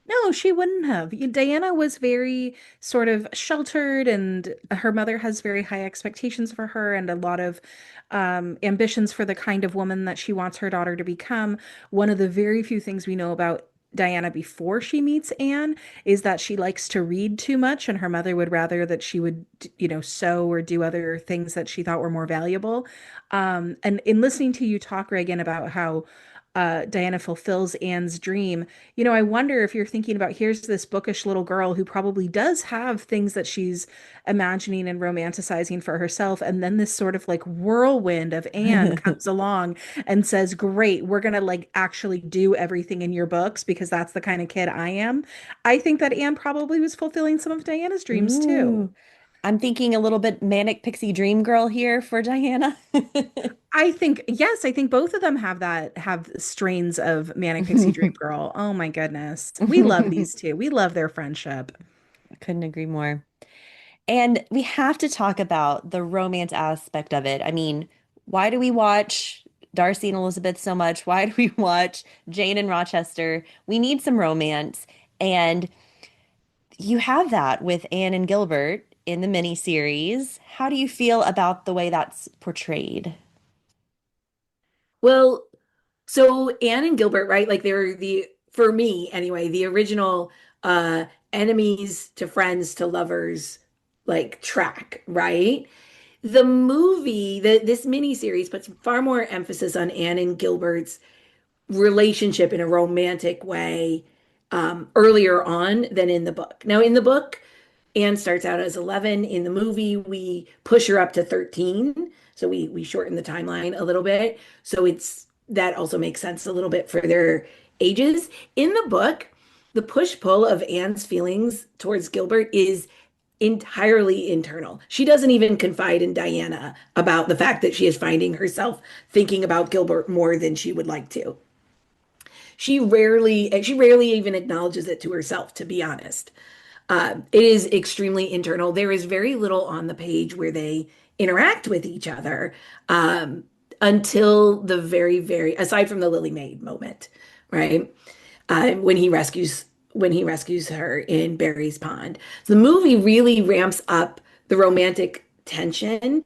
No, she wouldn't have. Diana was very sort of sheltered, and her mother has very high expectations for her and a lot of ambitions for the kind of woman that she wants her daughter to become. One of the very few things we know about Diana before she meets Anne is that she likes to read too much, and her mother would rather that she would, sew or do other things that she thought were more valuable. And in listening to you talk, Reagan, about how Diana fulfills Anne's dream, I wonder if you're thinking about here's this bookish little girl who probably does have things that she's imagining and romanticizing for herself. And then this sort of like whirlwind of Anne comes along and says, great, we're going to like actually do everything in your books because that's the kind of kid I am. I think that Anne probably was fulfilling some of Diana's dreams too. Ooh, I'm thinking a little bit manic pixie dream girl here for Diana. I think, yes, I think both of them have strains of Manic Pixie Dream Girl. Oh my goodness. We love these two. We love their friendship. I couldn't agree more. And we have to talk about the romance aspect of it. I mean, why do we watch Darcy and Elizabeth so much? Why do we watch Jane and Rochester? We need some romance. And you have that with Anne and Gilbert in the miniseries. How do you feel about the way that's portrayed? Well, so Anne and Gilbert, right? Like they're for me anyway, the original enemies to friends to lovers like track, right? The movie, this mini series puts far more emphasis on Anne and Gilbert's relationship in a romantic way earlier on than in the book. Now, in the book, Anne starts out as 11. In the movie, we push her up to 13. So we shorten the timeline a little bit. So it's that also makes sense a little bit for their ages. In the book, the push-pull of Anne's feelings towards Gilbert is entirely internal. She doesn't even confide in Diana about the fact that she is finding herself thinking about Gilbert more than she would like to. She rarely even acknowledges it to herself, to be honest. It is extremely internal. There is very little on the page where they interact with each other until the aside from the Lily Maid moment, right? When he rescues her in Barry's Pond. So the movie really ramps up the romantic tension.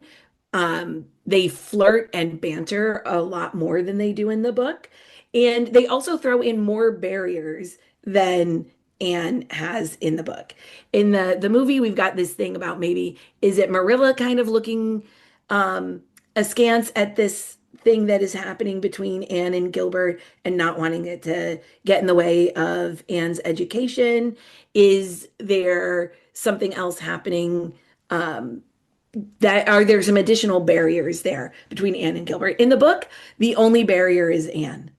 They flirt and banter a lot more than they do in the book. And they also throw in more barriers than Anne has in the book. In the movie, we've got this thing about maybe is it Marilla kind of looking askance at this thing that is happening between Anne and Gilbert and not wanting it to get in the way of Anne's education? Is there something else happening? That are there some additional barriers there between Anne and Gilbert? In the book, the only barrier is Anne.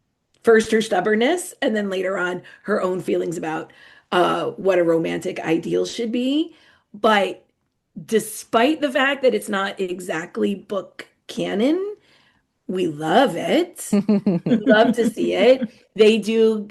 First, her stubbornness, and then later on, her own feelings about what a romantic ideal should be. But despite the fact that it's not exactly book canon, we love it. We love to see it. They do,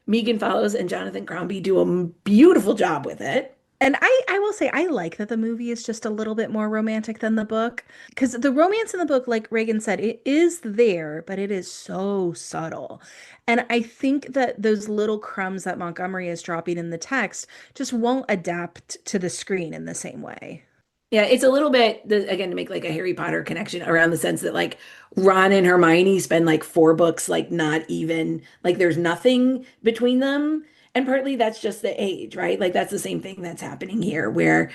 Megan Follows and Jonathan Crombie do a beautiful job with it. And I will say I like that the movie is just a little bit more romantic than the book because the romance in the book, like Reagan said, it is there, but it is so subtle. And I think that those little crumbs that Montgomery is dropping in the text just won't adapt to the screen in the same way. Yeah, it's a little bit, again, to make like a Harry Potter connection around the sense that like Ron and Hermione spend like four books, like not even, like there's nothing between them. And partly that's just the age, right? Like that's the same thing that's happening here, where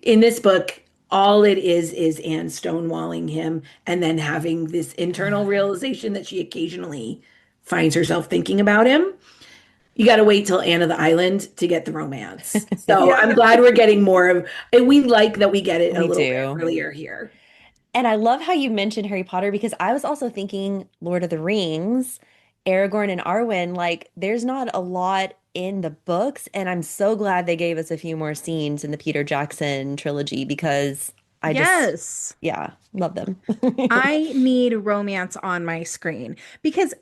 in this book, all it is Anne stonewalling him and then having this internal realization that she occasionally finds herself thinking about him. You got to wait till Anne of the Island to get the romance. So Yeah. I'm glad we're getting more of, and we like that we get it a We little bit do. earlier here. And I love how you mentioned Harry Potter because I was also thinking Lord of the Rings, Aragorn and Arwen, like there's not a lot in the books, and I'm so glad they gave us a few more scenes in the Peter Jackson trilogy because I just, Yes. yeah, love them. I need romance on my screen because,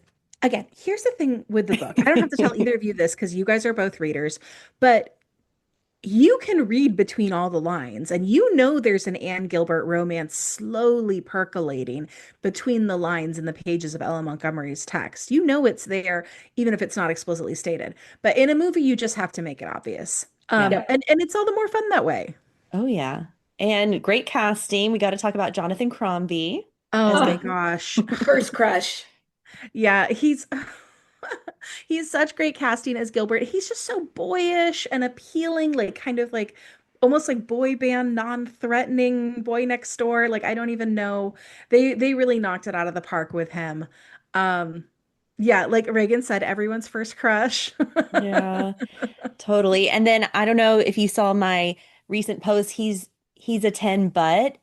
again, here's the thing with the book. I don't have to tell either of you this because you guys are both readers, but you can read between all the lines and you know there's an Anne Gilbert romance slowly percolating between the lines in the pages of Ella Montgomery's text. You know it's there, even if it's not explicitly stated. But in a movie, you just have to make it obvious. Yeah. And it's all the more fun that way. Oh, yeah. And great casting. We got to talk about Jonathan Crombie Oh as my Oh, gosh. first crush. Yeah, he's such great casting as Gilbert. He's just so boyish and appealing, like kind of like almost like boy band, non-threatening boy next door. Like I don't even know. They really knocked it out of the park with him. Um yeah, like Reagan said, everyone's first crush. yeah. Totally. And then I don't know if you saw my recent post. He's a 10, but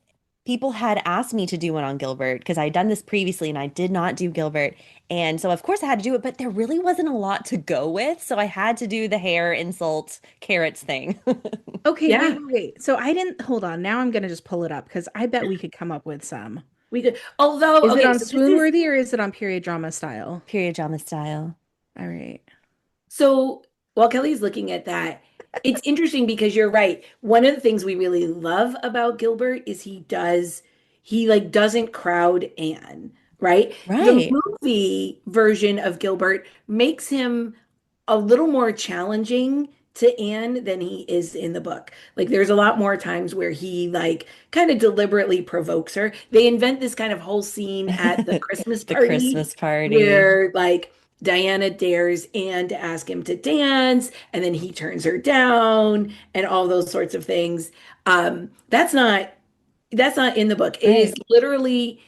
people had asked me to do one on Gilbert because I'd done this previously and I did not do Gilbert. And so of course I had to do it, but there really wasn't a lot to go with. So I had to do the hair insult carrots thing. Okay, Yeah, wait. So I didn't hold on. Now I'm gonna just pull it up because I bet we could come up with some. we could. Although, Is it okay, on so this is Swoon-Worthy or is it on period drama style? Period drama style. All right. so while Kelly's looking at that, it's interesting because you're right. One of the things we really love about Gilbert is he like doesn't crowd Anne, right? The Right. movie version of Gilbert makes him a little more challenging to Anne than he is in the book. Like there's a lot more times where he like kind of deliberately provokes her. They invent this kind of whole scene at the Christmas The party Christmas party. where like Diana dares Anne to ask him to dance, and then he turns her down, and all those sorts of things. That's not in the book. It is Right. literally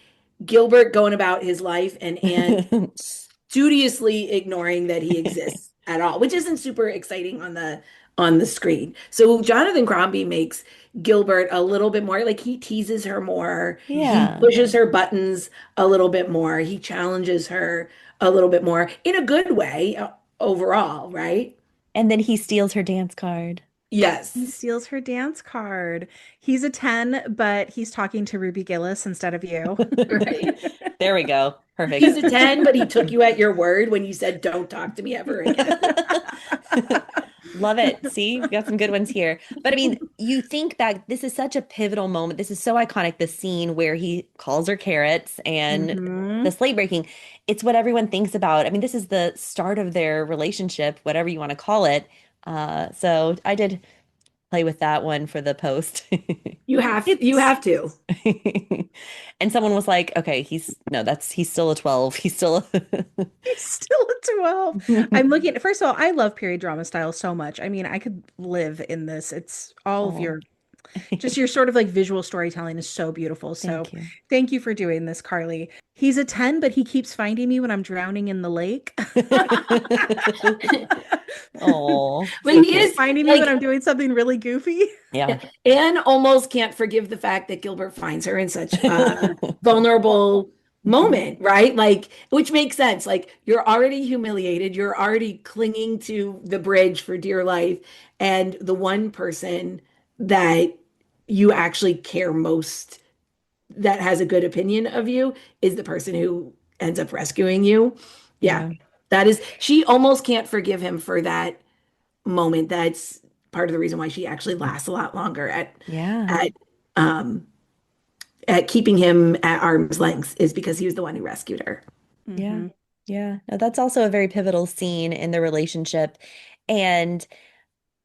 Gilbert going about his life and Anne studiously ignoring that he exists at all, which isn't super exciting on the screen. So Jonathan Crombie makes Gilbert a little bit more like he teases her more, he Yeah. pushes her buttons a little bit more, he challenges her a little bit more in a good way overall, right? And then he steals her dance card. He Yes. steals her dance card. He's a 10, but he's talking to Ruby Gillis instead of you. Right. There we go. He's Perfect. a 10, but he took you at your word when you said, don't talk to me ever again. Love it. See, we got some good ones here. But I mean, you think that this is such a pivotal moment. This is so iconic, the scene where he calls her carrots and the Hmm. slate breaking. It's what everyone thinks about. I mean, this is the start of their relationship, whatever you want to call it. So I did play with that one for the post. You It's have to. And someone was like, okay, he's still a 12. He's still a He's still a 12. I'm looking, first of all, I love period drama style so much. I mean, I could live in this. It's all of Oh, your, just your sort of like visual storytelling is so beautiful. So thank you. thank you for doing this, Carly. He's a 10, but he keeps finding me when I'm drowning in the lake. Oh, But so he Keeps cute. is finding me when like, I'm doing something really goofy. Yeah. Anne almost can't forgive the fact that Gilbert finds her in such a vulnerable Mhm. moment, right? Like, which makes sense. Like, you're already humiliated, you're already clinging to the bridge for dear life, and the one person that you actually care most, that has a good opinion of you, is the person who ends up rescuing you. Yeah, Yeah. that is, she almost can't forgive him for that moment. That's part of the reason why she actually lasts a lot longer Yeah. at um at keeping him at arm's length is because he was the one who rescued her. Yeah. Hmm. Yeah. No, that's also a very pivotal scene in the relationship. And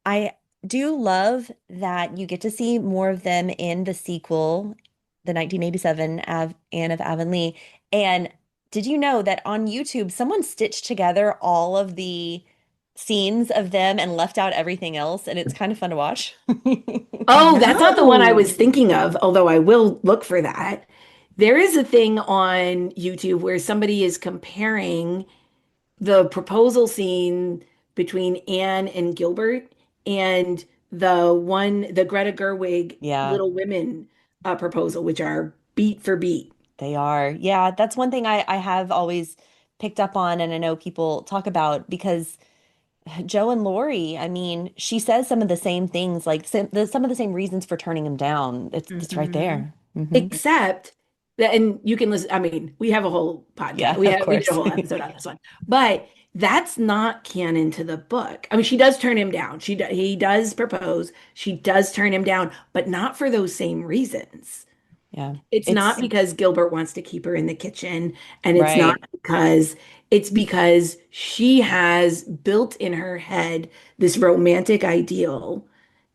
I do love that you get to see more of them in the sequel, the 1987 Anne of Avonlea. And did you know that on YouTube, someone stitched together all of the scenes of them and left out everything else? And it's kind of fun to watch. Oh, that's not the one I was No. thinking of, although I will look for that. There is a thing on YouTube where somebody is comparing the proposal scene between Anne and Gilbert and the Greta Gerwig Yeah. Little Women proposal, which are beat for beat. They are. Yeah, that's one thing I have always picked up on, and I know people talk about because Joe and Lori, I mean, she says some of the same things, like some of the same reasons for turning him down. It's right Hmm. there. Hmm. Except that, and you can listen, I mean, we have a whole podcast. Yeah, of We did a course. whole episode on this one. But that's not canon to the book. I mean, she does turn him down. He does propose. She does turn him down, but not for those same reasons. Yeah, It's not it's because Gilbert wants to keep her in the kitchen, and right. it's because she has built in her head this romantic ideal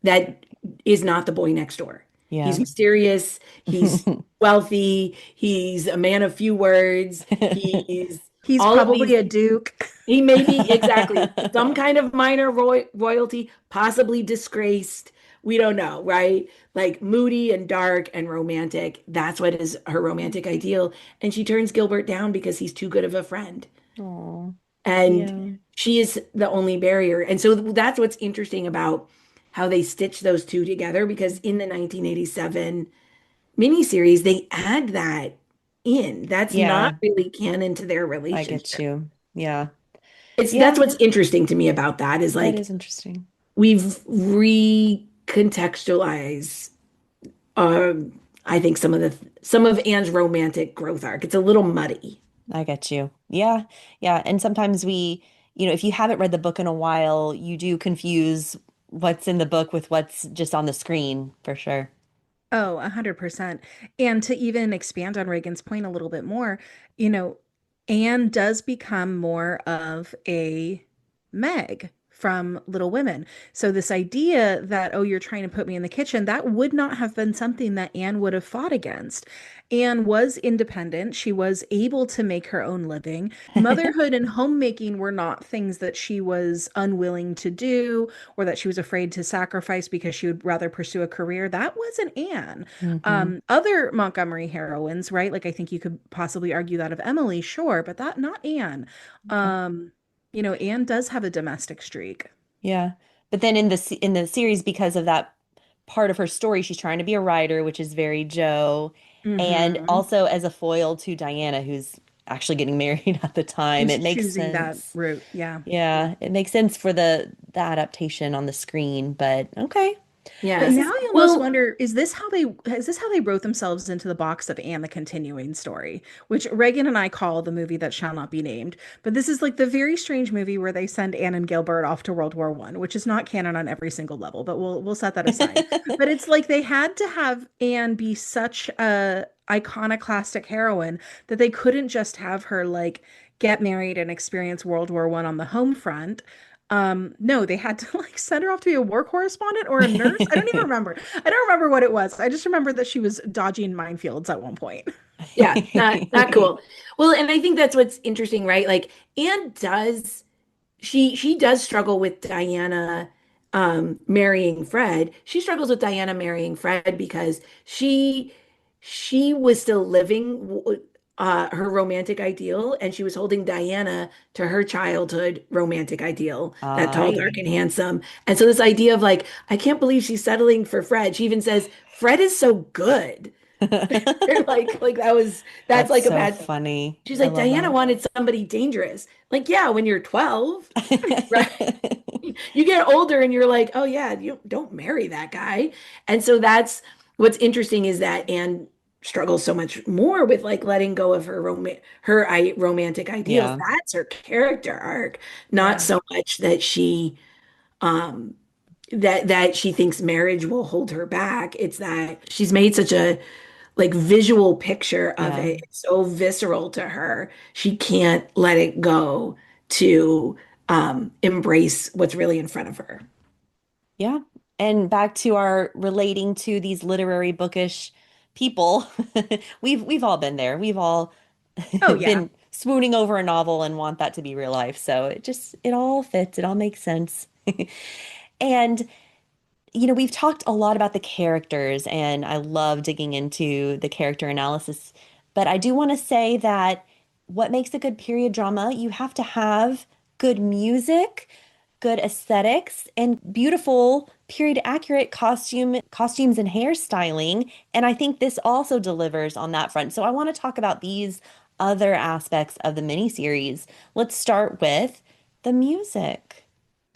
that is not the boy next door. He's Yeah. mysterious, he's wealthy, he's a man of few words, he's He's all of probably these. a duke. He may be exactly some kind of minor royalty, possibly disgraced. We don't know, right? Like moody and dark and romantic. That's what is her romantic ideal. And she turns Gilbert down because he's too good of a friend. Oh, And yeah. she is the only barrier. And so that's what's interesting about how they stitch those two together because in the 1987 miniseries, they add that in. That's not Yeah, really canon to their I get relationship. you. Yeah. That's Yeah, what's interesting to me about that is that like is interesting. we've recontextualized I think some of Anne's romantic growth arc. It's a little muddy. I get you. Yeah. Yeah. And sometimes we if you haven't read the book in a while, you do confuse what's in the book with what's just on the screen for sure. Oh, 100%. And to even expand on Reagan's point a little bit more, you know, Anne does become more of a Meg from Little Women. So this idea that, oh, you're trying to put me in the kitchen, that would not have been something that Anne would have fought against. Anne was independent. She was able to make her own living. Motherhood and homemaking were not things that she was unwilling to do or that she was afraid to sacrifice because she would rather pursue a career. That wasn't Anne. Hmm. Other Montgomery heroines, right? Like I think you could possibly argue that of Emily, sure, but that not Anne. Okay. Anne does have a domestic streak. Yeah. But then in the series, because of that part of her story, she's trying to be a writer, which is very Joe, and Hmm. also as a foil to Diana, who's actually getting married at the time. Who's It makes choosing that sense. route? Yeah. Yeah, it makes sense for the adaptation on the screen, but okay. But Yeah. This now is I almost Well, wonder, is this how they wrote themselves into the box of Anne the Continuing Story, which Reagan and I call the movie that shall not be named. But this is like the very strange movie where they send Anne and Gilbert off to World War One, which is not canon on every single level, but we'll set that aside. But it's like they had to have Anne be such a iconoclastic heroine that they couldn't just have her like get married and experience World War One on the home front. No, they had to like send her off to be a war correspondent or a nurse. I don't even remember. I don't remember what it was. I just remember that she was dodging minefields at one point. yeah, not cool. Well, and I think that's what's interesting, right? Like Anne does she does struggle with Diana marrying Fred. She struggles with Diana marrying Fred because she was still living her romantic ideal, and she was holding Diana to her childhood romantic ideal, that tall, Ah. dark, and handsome. And so this idea of like, I can't believe she's settling for Fred. She even says, Fred is so good. Like that's That's like a so bad. funny. She's I like, love Diana that. wanted somebody dangerous. Like, yeah, when you're 12, right? You get older and you're like, oh yeah, you don't marry that guy. And so that's what's interesting is that Anne struggles so much more with like letting go of her romantic ideals. Yeah. That's her character arc, not Yeah. so much that um that she thinks marriage will hold her back. It's that she's made such a like visual picture of Yeah. it. It's so visceral to her. She can't let it go to embrace what's really in front of her. Yeah. And back to our relating to these literary bookish people. We've all been there. We've all Oh yeah. been swooning over a novel and want that to be real life. So it all fits. It all makes sense. And we've talked a lot about the characters, and I love digging into the character analysis. But I do want to say that what makes a good period drama, you have to have good music, good aesthetics, and beautiful period accurate costumes and hairstyling. And I think this also delivers on that front. So I want to talk about these other aspects of the miniseries. Let's start with the music.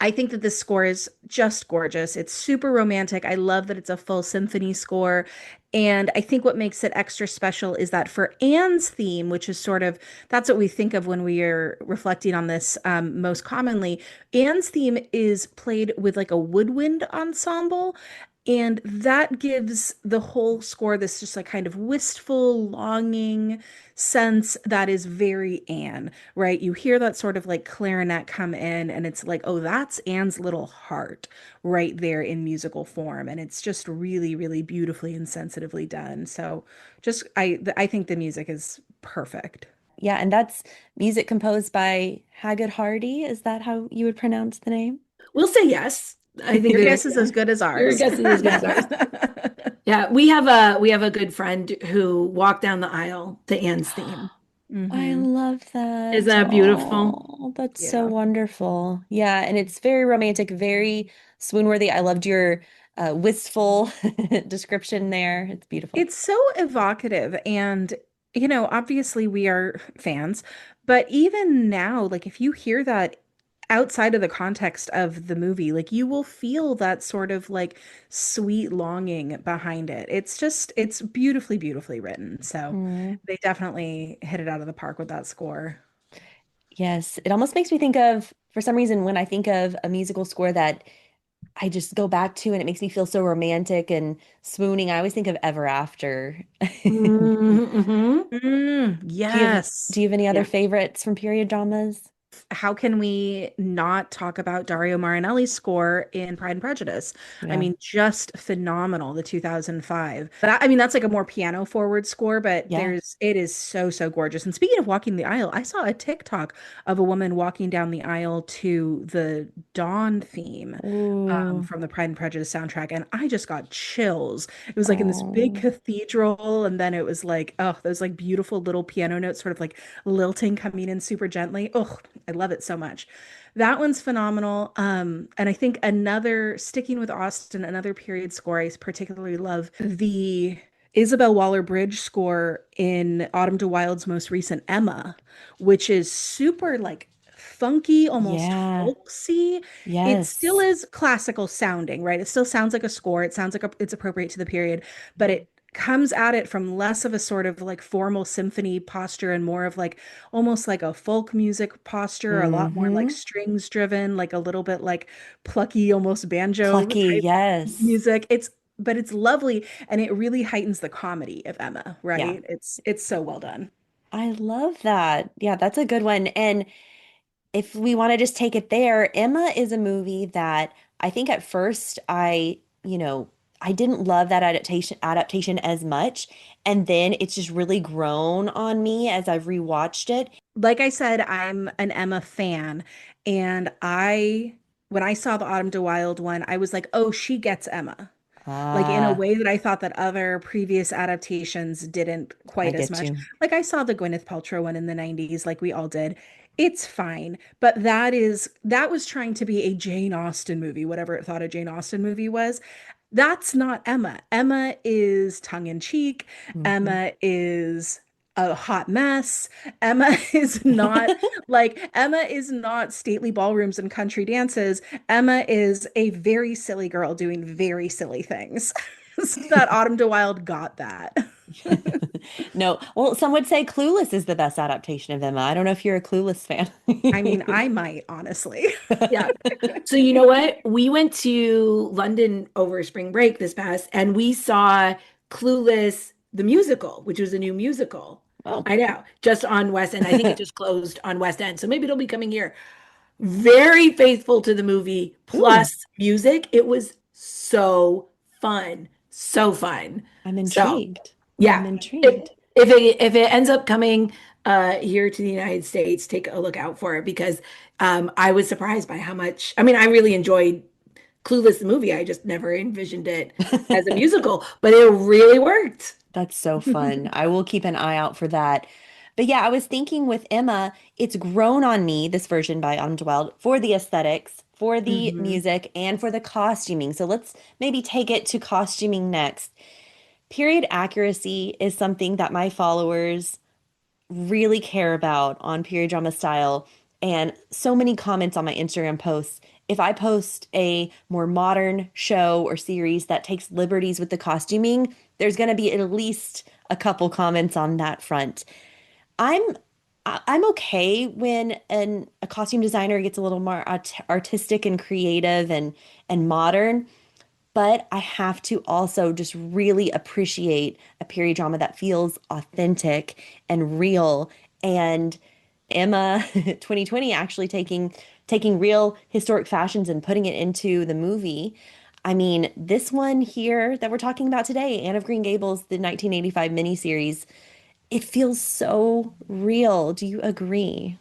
I think that this score is just gorgeous. It's super romantic. I love that it's a full symphony score. And I think what makes it extra special is that for Anne's theme, which is sort of that's what we think of when we are reflecting on this most commonly, Anne's theme is played with like a woodwind ensemble. And that gives the whole score this just like kind of wistful, longing sense that is very Anne, right? You hear that sort of like clarinet come in, and it's like, oh, that's Anne's little heart right there in musical form. And it's just really, really beautifully and sensitively done. So just, I think the music is perfect. Yeah, and that's music composed by Haggard Hardy. Is that how you would pronounce the name? We'll say yes. I think Your that guess is as good as your ours. guess is as good as ours. Yeah, we have a good friend who walked down the aisle to Anne's theme. I Hmm. love Is that. that beautiful? Oh, that's so Yeah. wonderful. Yeah, and it's very romantic, very swoon-worthy. I loved your wistful description there. It's beautiful. It's so evocative. And, obviously we are fans, but even now, like if you hear that outside of the context of the movie, like you will feel that sort of like sweet longing behind it. It's beautifully, beautifully written. So Mm. they definitely hit it out of the park with that score. Yes, it almost makes me think of For some reason, when I think of a musical score that I just go back to and it makes me feel so romantic and swooning, I always think of Ever After. Mm-hmm. Yes. Do you have any other Yeah. favorites from period dramas? How can we not talk about Dario Marianelli's score in Pride and Prejudice? I Yeah. mean, just phenomenal, the 2005. I mean, that's like a more piano forward score, but Yeah. it is so, so gorgeous. And speaking of walking the aisle, I saw a TikTok of a woman walking down the aisle to the Dawn theme Ooh. from the Pride and Prejudice soundtrack, and I just got chills. It was like in this big Oh. cathedral, and then it was like, oh, those like beautiful little piano notes sort of like lilting coming in super gently. Oh, I love it so much. That one's phenomenal. And I think another, sticking with Austen, another period score I particularly love the Isabel Waller-Bridge score in Autumn de Wilde's most recent Emma, which is super like funky, almost Yeah. folksy. It still Yes. is classical sounding, right? It still sounds like a score. It sounds like it's appropriate to the period, but it comes at it from less of a sort of like formal symphony posture and more of like almost like a folk music posture, a lot more like Mm-hmm. strings driven, like a little bit like plucky, almost banjo Plucky, type yes. music. But it's lovely and it really heightens the comedy of Emma, Yeah. right? It's so well done. I love that. Yeah, that's a good one. And if we want to just take it there, Emma is a movie that I think at first I didn't love that adaptation as much. And then it's just really grown on me as I've rewatched it. Like I said, I'm an Emma fan, and when I saw the Autumn de Wilde one, I was like, oh, she gets Emma. Like in a Ah, way that I thought that other previous adaptations didn't I quite as get much. you. Like I saw the Gwyneth Paltrow one in the 90s, like we all did. It's fine, but that was trying to be a Jane Austen movie, whatever it thought a Jane Austen movie was. That's not Emma. Emma is tongue in cheek. Mhm. Emma is a hot mess. Emma Emma is not stately ballrooms and country dances. Emma is a very silly girl doing very silly things. So that Autumn de Wilde got that. No, well, some would say Clueless is the best adaptation of Emma. I don't know if you're a Clueless fan. I mean, I might honestly. Yeah. So you know what? We went to London over spring break this past, and we saw Clueless, the musical, which was a new musical. Oh, I know, just on West End. I think it just closed on West End. So maybe it'll be coming here. Very faithful to the movie, ooh, plus music. It was so fun. So fun. I'm So intrigued. I'm yeah. intrigued. If it ends up coming here to the United States, take a look out for it because I was surprised by how much. I mean, I really enjoyed Clueless the movie. I just never envisioned it as a musical, but it really worked. That's so fun. I will keep an eye out for that. But yeah, I was thinking with Emma, it's grown on me, this version by Autumn Wild, for the aesthetics, for the Hmm. music, and for the costuming. So let's maybe take it to costuming next. Period accuracy is something that my followers really care about on period drama style. And so many comments on my Instagram posts. If I post a more modern show or series that takes liberties with the costuming, there's going to be at least a couple comments on that front. I'm I'm okay when a costume designer gets a little more artistic and creative and modern, but I have to also just really appreciate a period drama that feels authentic and real. And Emma 2020 actually taking real historic fashions and putting it into the movie. I mean, this one here that we're talking about today, Anne of Green Gables, the 1985 miniseries, it feels so real. Do you agree?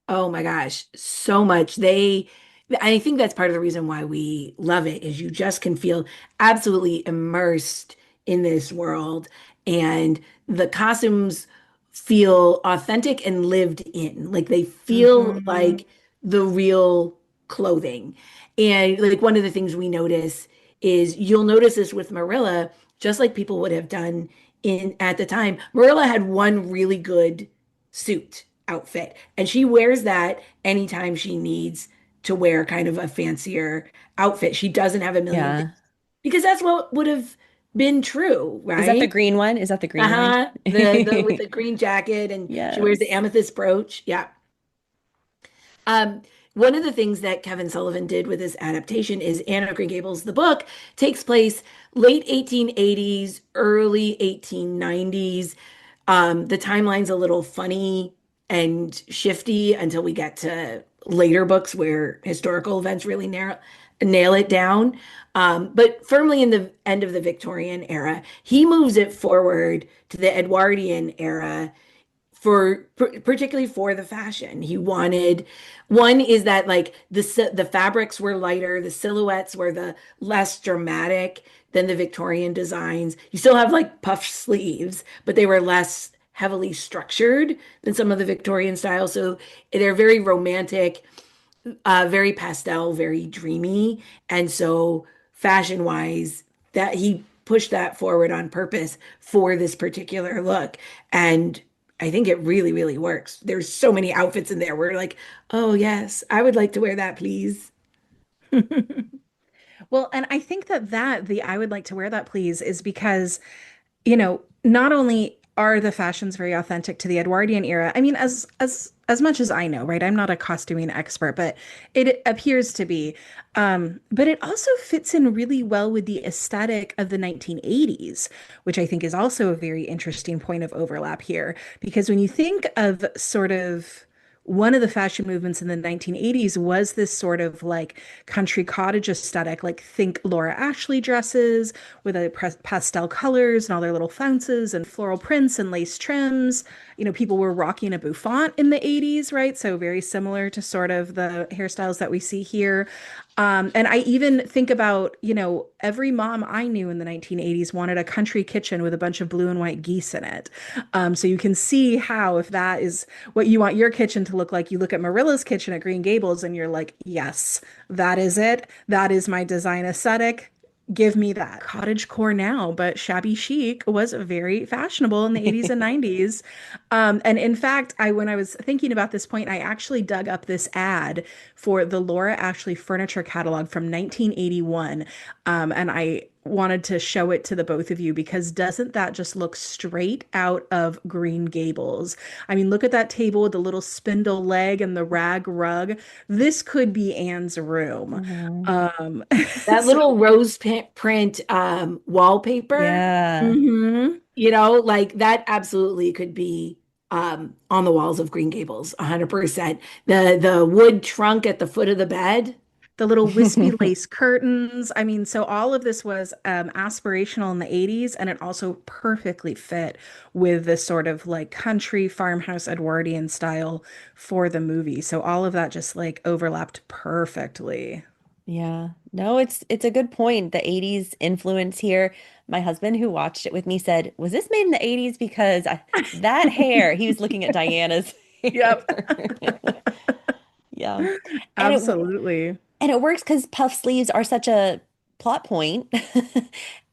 Oh my gosh, so much. I think that's part of the reason why we love it is you just can feel absolutely immersed in this world and the costumes feel authentic and lived in. Like they feel Hmm. like the real clothing. And like one of the things we notice is you'll notice this with Marilla, just like people would have done in at the time. Marilla had one really good suit outfit. And she wears that anytime she needs to wear kind of a fancier outfit. She doesn't have a million things Yeah. because that's what would have been true, Is that the right? green one? Is that the green one? Uh-huh. The with the green jacket and she wears the Yes. amethyst brooch. Yeah. Um, One of the things that Kevin Sullivan did with this adaptation is Anne of Green Gables, the book, takes place late 1880s, early 1890s. The timeline's a little funny and shifty until we get to later books where historical events really nail it down. But firmly in the end of the Victorian era, he moves it forward to the Edwardian era particularly for the fashion. He wanted one is that like the fabrics were lighter, the silhouettes were the less dramatic than the Victorian designs. You still have like puff sleeves, but they were less heavily structured than some of the Victorian styles. So they're very romantic, very pastel, very dreamy. And so fashion wise, that he pushed that forward on purpose for this particular look. And I think it really, really works. There's so many outfits in there where like, oh yes, I would like to wear that, please. Well, and I think that the I would like to wear that please is because, not only are the fashions very authentic to the Edwardian era. I mean, as much as I know, right? I'm not a costuming expert, but it appears to be. But it also fits in really well with the aesthetic of the 1980s, which I think is also a very interesting point of overlap here. Because when you think of sort of one of the fashion movements in the 1980s was this sort of like country cottage aesthetic, like think Laura Ashley dresses with a pastel colors and all their little flounces and floral prints and lace trims. People were rocking a bouffant in the 80s, right? So very similar to sort of the hairstyles that we see here. And I even think about, every mom I knew in the 1980s wanted a country kitchen with a bunch of blue and white geese in it. So you can see how, if that is what you want your kitchen to look like, you look at Marilla's kitchen at Green Gables and you're like, yes, that is it. That is my design aesthetic. Give me that. Cottage core now, but shabby chic was very fashionable in the 80s and 90s. And in fact, when I was thinking about this point, I actually dug up this ad for the Laura Ashley furniture catalog from 1981. And I wanted to show it to the both of you because doesn't that just look straight out of Green Gables? I mean, look at that table with the little spindle leg and the rag rug. This could be Anne's room. Mhm. That So little print wallpaper, Yeah. mhm. like that absolutely could be on the walls of Green Gables, 100%. The wood trunk at the foot of the bed. The little wispy lace curtains. I mean, so all of this was aspirational in the 80s, and it also perfectly fit with this sort of like country farmhouse Edwardian style for the movie. So all of that just like overlapped perfectly. Yeah. No, it's a good point. The 80s influence here. My husband who watched it with me said, "Was this made in the 80s?" Because that hair, he was looking at Diana's hair. Yep. Yeah. And it Absolutely. and it works because puff sleeves are such a plot point.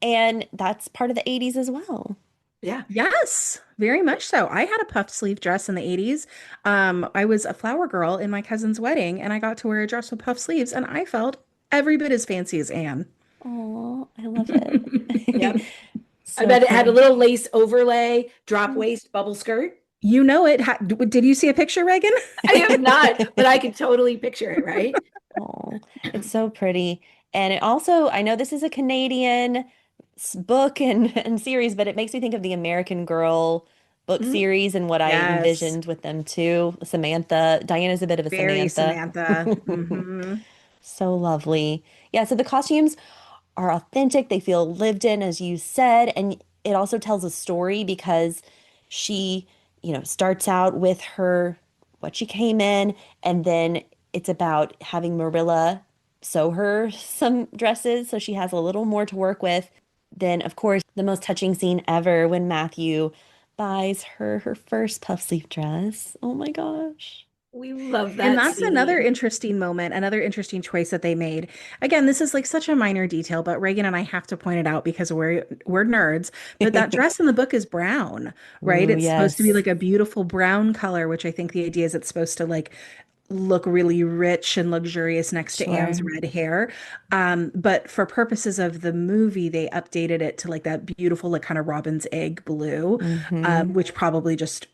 And that's part of the 80s as well. Yeah. Yes, very much so. I had a puffed sleeve dress in the 80s. I was a flower girl in my cousin's wedding, and I got to wear a dress with puffed sleeves, and I felt every bit as fancy as Anne. Oh, I love it. Yep. I So bet it had a pretty. little lace overlay, drop waist, bubble skirt. You know it. Did you see a picture, Reagan? I have not, but I can totally picture it, right? Oh, it's so pretty. And it also, I know this is a Canadian book and series, but it makes me think of the American Girl book Mhm. series and what I Yes, envisioned with them too. Samantha, Diana's a bit of a very Samantha. Samantha. So lovely. Yeah, so the costumes are authentic. They feel lived in, as you said, and it also tells a story because she, starts out with her what she came in, and then it's about having Marilla sew her some dresses, so she has a little more to work with. Then, of course, the most touching scene ever when Matthew buys her first puff sleeve dress. Oh my gosh. We love And that that's another scene. interesting moment, another interesting choice that they made. Again, this is like such a minor detail, but Reagan and I have to point it out because we're nerds. But that dress in the book is brown, right? Ooh, It's supposed to be yes. like a beautiful brown color, which I think the idea is it's supposed to like look really rich and luxurious next to Anne's Sure. red hair. But for purposes of the movie, they updated it to like that beautiful, like kind of robin's egg blue, Hmm. which probably just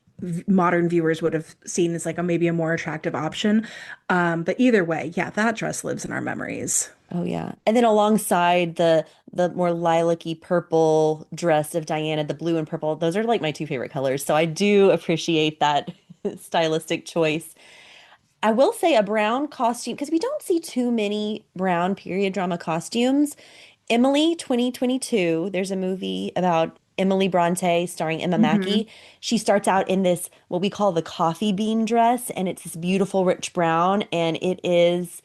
modern viewers would have seen as like a maybe a more attractive option. But either way, yeah, that dress lives in our memories. Oh yeah. And then alongside the more lilac-y purple dress of Diana, the blue and purple, those are like my two favorite colors. So I do appreciate that stylistic choice. I will say a brown costume, because we don't see too many brown period drama costumes. Emily 2022, there's a movie about Emily Bronte starring Emma Hmm. Mackey. She starts out in this, what we call the coffee bean dress, and it's this beautiful rich brown, and it is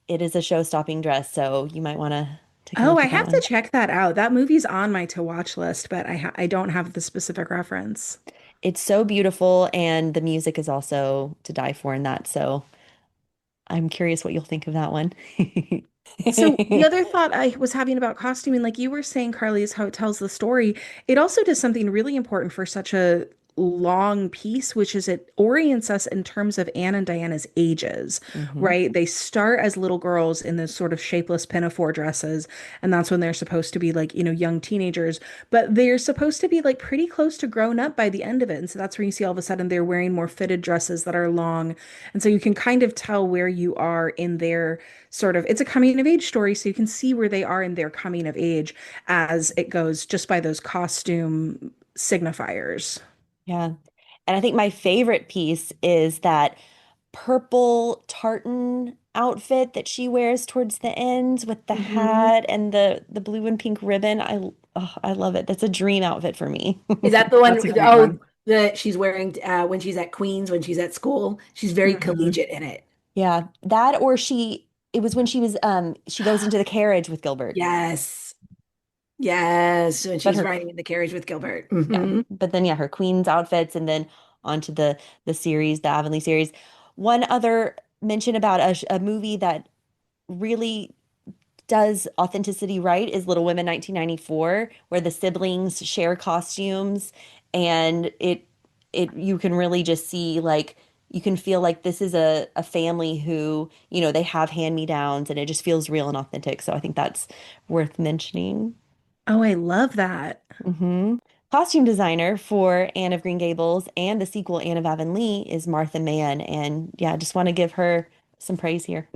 a show-stopping dress, so you might want to take a Oh, look I at that have to one. check that out. That movie's on my to watch list, but I don't have the specific reference. It's so beautiful, and the music is also to die for in that, so I'm curious what you'll think of that one. So the other thought I was having about costuming, like you were saying, Carly, is how it tells the story. It also does something really important for such a long piece, which is it orients us in terms of Anne and Diana's ages, Hmm. right? They start as little girls in those sort of shapeless pinafore dresses, and that's when they're supposed to be like, young teenagers, but they're supposed to be like pretty close to grown up by the end of it. And so that's when you see all of a sudden they're wearing more fitted dresses that are long. And so you can kind of tell where you are in their sort of it's a coming of age story, so you can see where they are in their coming of age as it goes just by those costume signifiers. Yeah. And I think my favorite piece is that purple tartan outfit that she wears towards the end with the Hmm. hat and the blue and pink ribbon. I love it. That's a dream outfit for me. Is that the one? That's a great Oh, one. that she's wearing when she's at Queens, when she's at school. She's very Hmm. collegiate in it. Yeah, that or it was when she goes into the carriage with Gilbert. Yes. Yes. When But she's her riding in the carriage with Gilbert. Yeah, Hmm. but then yeah, her Queen's outfits and then onto the series, the Avonlea series. One other mention about a movie that really does authenticity right is Little Women 1994, where the siblings share costumes and it you can really just see like you can feel like this is a family who, they have hand-me-downs and it just feels real and authentic. So I think that's worth mentioning. Oh, I love that. Hmm. Costume designer for Anne of Green Gables and the sequel Anne of Avonlea is Martha Mann. And yeah, I just want to give her some praise here.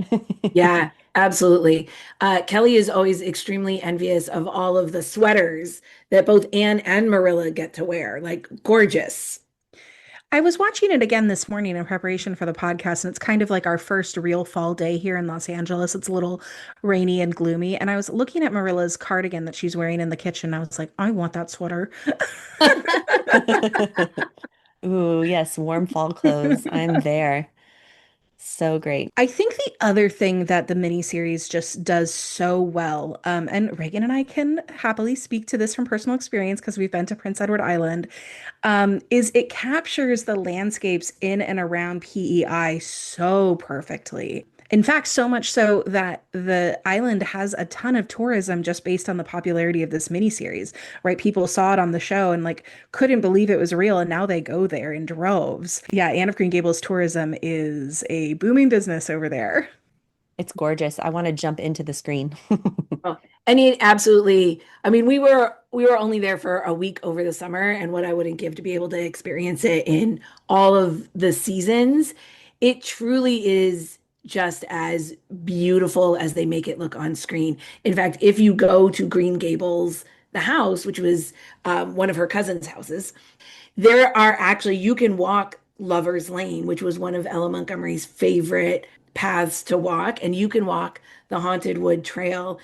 Yeah, absolutely. Kelly is always extremely envious of all of the sweaters that both Anne and Marilla get to wear. Like, gorgeous. I was watching it again this morning in preparation for the podcast, and it's kind of like our first real fall day here in Los Angeles. It's a little rainy and gloomy, and I was looking at Marilla's cardigan that she's wearing in the kitchen. I was like, I want that sweater. Ooh, yes, warm fall clothes. I'm there. So great. I think the other thing that the miniseries just does so well, and Reagan and I can happily speak to this from personal experience because we've been to Prince Edward Island, is it captures the landscapes in and around PEI so perfectly. In fact, so much so that the island has a ton of tourism just based on the popularity of this miniseries, right? People saw it on the show and like couldn't believe it was real, and now they go there in droves. Yeah, Anne of Green Gables tourism is a booming business over there. It's gorgeous. I want to jump into the screen. Oh, and it absolutely, I mean, we were only there for a week over the summer, and what I wouldn't give to be able to experience it in all of the seasons. It truly is just as beautiful as they make it look on screen. In fact, if you go to Green Gables, the house, which was one of her cousin's houses, there are actually, you can walk Lover's Lane, which was one of Ella Montgomery's favorite paths to walk, and you can walk the Haunted Wood Trail.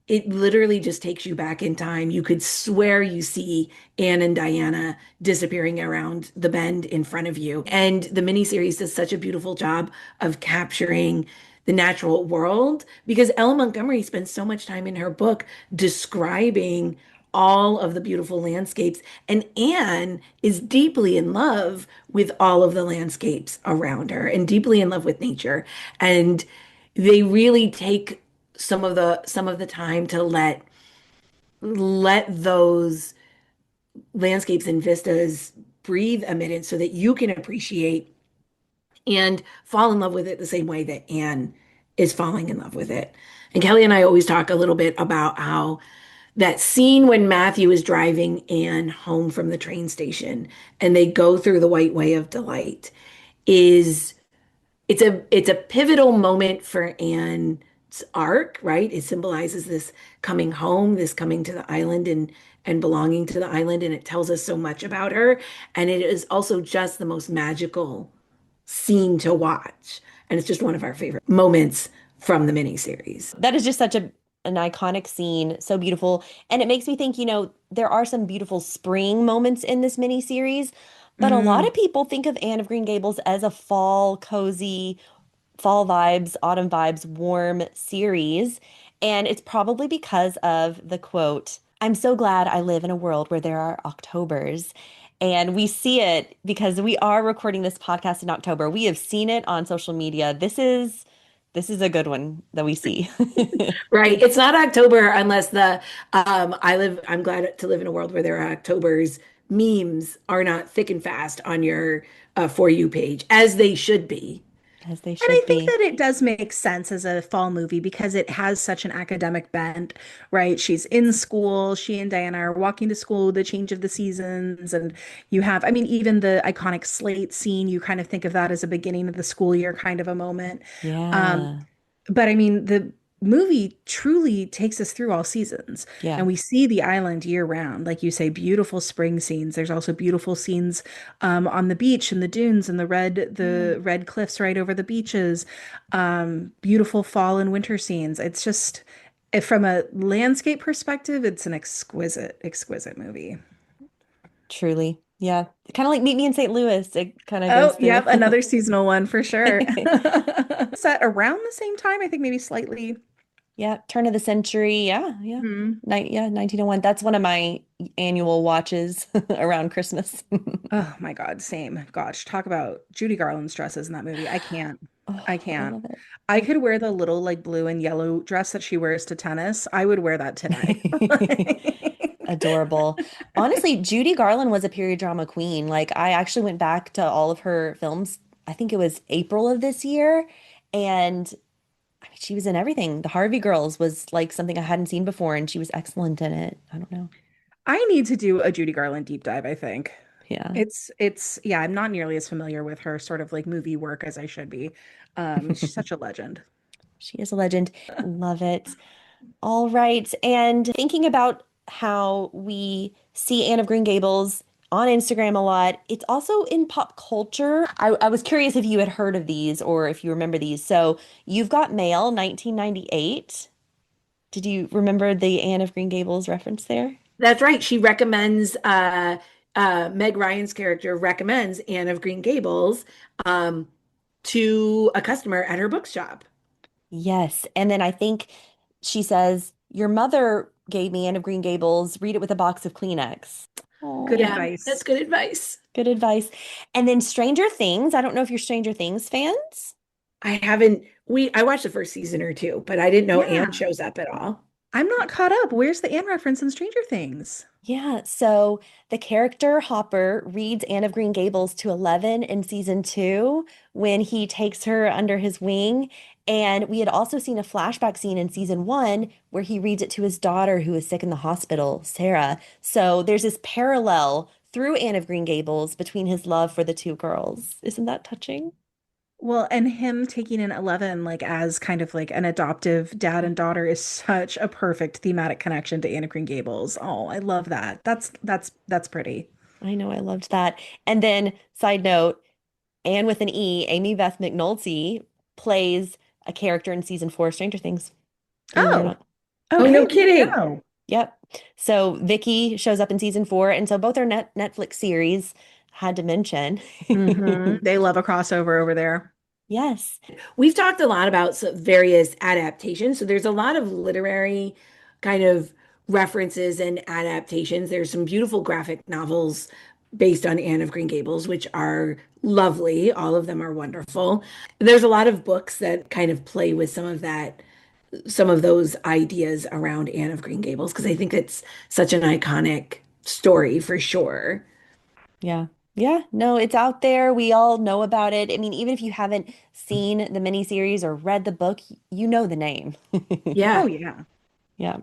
It literally just takes you back in time. You could swear you see Anne and Diana disappearing around the bend in front of you. And the miniseries does such a beautiful job of capturing the natural world because Ella Montgomery spends so much time in her book describing all of the beautiful landscapes. And Anne is deeply in love with all of the landscapes around her and deeply in love with nature. And they really take some of the time to let those landscapes and vistas breathe a minute so that you can appreciate and fall in love with it the same way that Anne is falling in love with it. And Kelly and I always talk a little bit about how That scene when Matthew is driving Anne home from the train station and they go through the White Way of Delight is it's a pivotal moment for Anne's arc, right? It symbolizes this coming home, this coming to the island and belonging to the island, and it tells us so much about her. And it is also just the most magical scene to watch. And it's just one of our favorite moments from the miniseries. That is just such an iconic scene, so beautiful. And it makes me think, there are some beautiful spring moments in this miniseries, but a lot Mm. of people think of Anne of Green Gables as a fall, cozy, fall vibes, autumn vibes, warm series. And it's probably because of the quote, "I'm so glad I live in a world where there are Octobers." And we see it because we are recording this podcast in October. We have seen it on social media. This is a good one that we see. Right. It's not October unless the I'm glad to live in a world where there are Octobers memes are not thick and fast on your For You page, as they should be. As they And I should think be. that it does make sense as a fall movie because it has such an academic bent, right? She's in school. She and Diana are walking to school, the change of the seasons. And you have, I mean, even the iconic slate scene, you kind of think of that as a beginning of the school year kind of a moment. Um, Yeah. but I mean, the movie truly takes us through all seasons, Yeah. and we see the island year round. Like you say, beautiful spring scenes. There's also beautiful scenes on the beach and the dunes and Yeah. the red cliffs right over the beaches. Beautiful fall and winter scenes. It's just, from a landscape perspective, it's an exquisite movie. Truly. Yeah. Kind of like Meet Me in St. Louis. It kind of goes Oh, through. yep, another seasonal one for sure. Set around the same time, I think maybe slightly. Yeah, turn of the century. Yeah, yeah. Mhm. Yeah, 1901. That's one of my annual watches around Christmas. Oh my God, same. Gosh, talk about Judy Garland's dresses in that movie. I can't. I Oh, I can't. love it. I could wear the little like blue and yellow dress that she wears to tennis. I would wear that today. Adorable. Honestly, Judy Garland was a period drama queen. Like, I actually went back to all of her films. I think it was April of this year, and I mean, she was in everything. The Harvey Girls was like something I hadn't seen before, and she was excellent in it. I don't know. I need to do a Judy Garland deep dive, I think. Yeah, It's yeah, I'm not nearly as familiar with her sort of like movie work as I should be. She's such a legend. she is a legend. Love it. All right. And thinking about how we see Anne of Green Gables on Instagram a lot, it's also in pop culture. I was curious if you had heard of these or if you remember these. So, You've Got Mail, 1998. Did you remember the Anne of Green Gables reference there? That's right. She recommends Meg Ryan's character recommends Anne of Green Gables um, to a customer at her bookshop. Yes. And then I think she says, "Your mother gave me Anne of Green Gables. Read it with a box of Kleenex." Good Oh, Yeah, that's advice. good advice. good advice. And then Stranger Things. I don't know if you're Stranger Things fans. I haven't we I watched the first season or two, but I didn't know Anne Yeah. shows up at all. I'm not caught up. Where's the Anne reference in Stranger Things? Yeah, so the character Hopper reads Anne of Green Gables to Eleven in season two when he takes her under his wing. And we had also seen a flashback scene in season one where he reads it to his daughter who is sick in the hospital, Sarah. So there's this parallel through Anne of Green Gables between his love for the two girls. Isn't that touching? Well, and him taking in 11 like as kind of like an adoptive dad and daughter is such a perfect thematic connection to Anne of Green Gables. Oh, I love that. That's pretty. I know, I loved that. And then, side note, Anne with an E, Amy Beth McNulty plays a character in season four of Stranger Things. Believe it or Oh, not. Oh, okay. no Way to kidding. go. Yep. So Vicky shows up in season four, and so both are Netflix series. Had to mention. They love a crossover over there. Yes. We've talked a lot about various adaptations. So there's a lot of literary kind of references and adaptations. There's some beautiful graphic novels based on Anne of Green Gables, which are lovely. All of them are wonderful. There's a lot of books that kind of play with some of those ideas around Anne of Green Gables, because I think it's such an iconic story for sure. Yeah. Yeah. No, it's out there. We all know about it. I mean, even if you haven't seen the miniseries or read the book, you know the name. Yeah. Oh yeah. Yeah.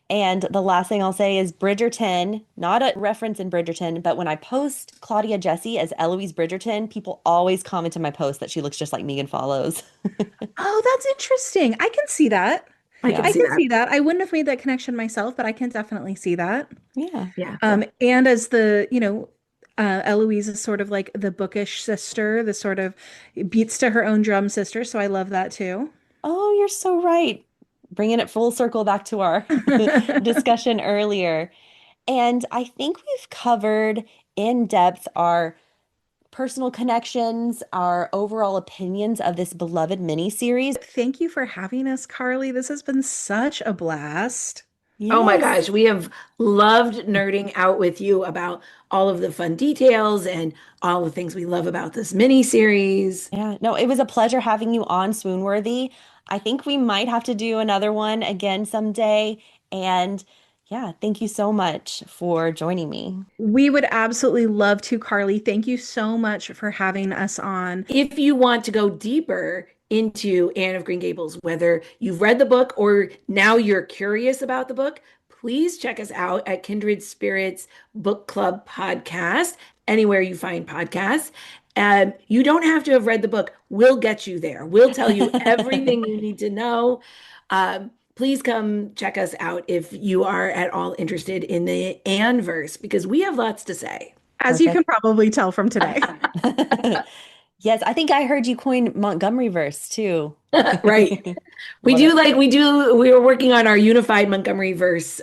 And the last thing I'll say is Bridgerton, not a reference in Bridgerton, but when I post Claudia Jessie as Eloise Bridgerton, people always comment in my post that she looks just like Megan Follows. Oh, that's interesting. I can see that. I can Yeah. I see can that. see that. I wouldn't have made that connection myself, but I can definitely see that. Yeah. Yeah. And as Eloise is sort of like the bookish sister, the sort of beats to her own drum sister. So I love that too. Oh, you're so right. Bringing it full circle back to our discussion earlier. And I think we've covered in depth our personal connections, our overall opinions of this beloved miniseries. Thank you for having us, Carly. This has been such a blast. Oh my Yes. gosh, we have loved nerding out with you about all of the fun details and all the things we love about this mini series. Yeah. No, it was a pleasure having you on Swoon-Worthy. I think we might have to do another one again someday. And yeah, thank you so much for joining me. We would absolutely love to, Carly. Thank you so much for having us on. If you want to go deeper into Anne of Green Gables, whether you've read the book or now you're curious about the book, please check us out at Kindred Spirits Book Club Podcast, anywhere you find podcasts. You don't have to have read the book. We'll get you there. We'll tell you everything you need to know. Please come check us out if you are at all interested in the Anne verse, because we have lots to say. As you can Perfect. probably tell from today. Yes, I think I heard you coin Montgomery verse too. Right. Love it. We were working on our unified Montgomery verse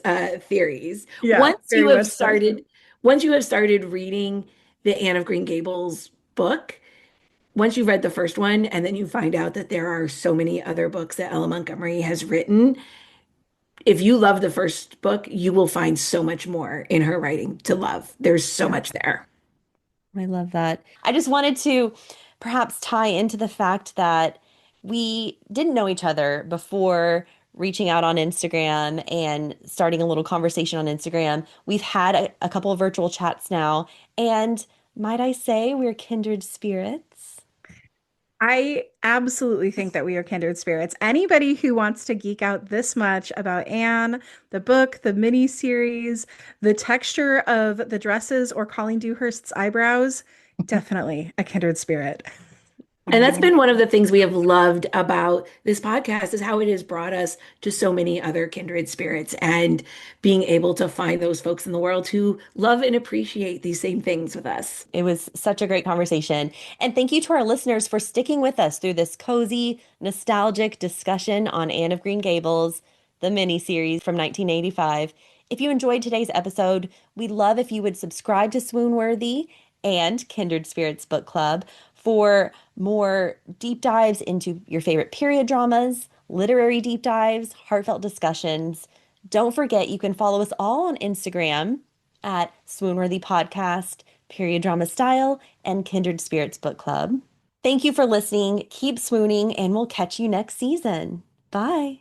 theories. Yeah, very much so. Once you have started reading the Anne of Green Gables book, once you've read the first one, and then you find out that there are so many other books that Ella Montgomery has written, if you love the first book, you will find so much more in her writing to love. There's so Yeah. much there. I love that. I just wanted to perhaps tie into the fact that we didn't know each other before reaching out on Instagram and starting a little conversation on Instagram. We've had a couple of virtual chats now, and might I say we're kindred spirits? I absolutely think that we are kindred spirits. Anybody who wants to geek out this much about Anne, the book, the mini series, the texture of the dresses, or Colleen Dewhurst's eyebrows, definitely a kindred spirit. And that's been one of the things we have loved about this podcast is how it has brought us to so many other kindred spirits and being able to find those folks in the world who love and appreciate these same things with us. It was such a great conversation. And thank you to our listeners for sticking with us through this cozy, nostalgic discussion on Anne of Green Gables, the miniseries from 1985. If you enjoyed today's episode, we'd love if you would subscribe to Swoonworthy and Kindred Spirits Book Club for more deep dives into your favorite period dramas, literary deep dives, heartfelt discussions. Don't forget, you can follow us all on Instagram at Swoon-Worthy Podcast, Period Drama Style, and Kindred Spirits Book Club. Thank you for listening. Keep swooning, and we'll catch you next season. Bye.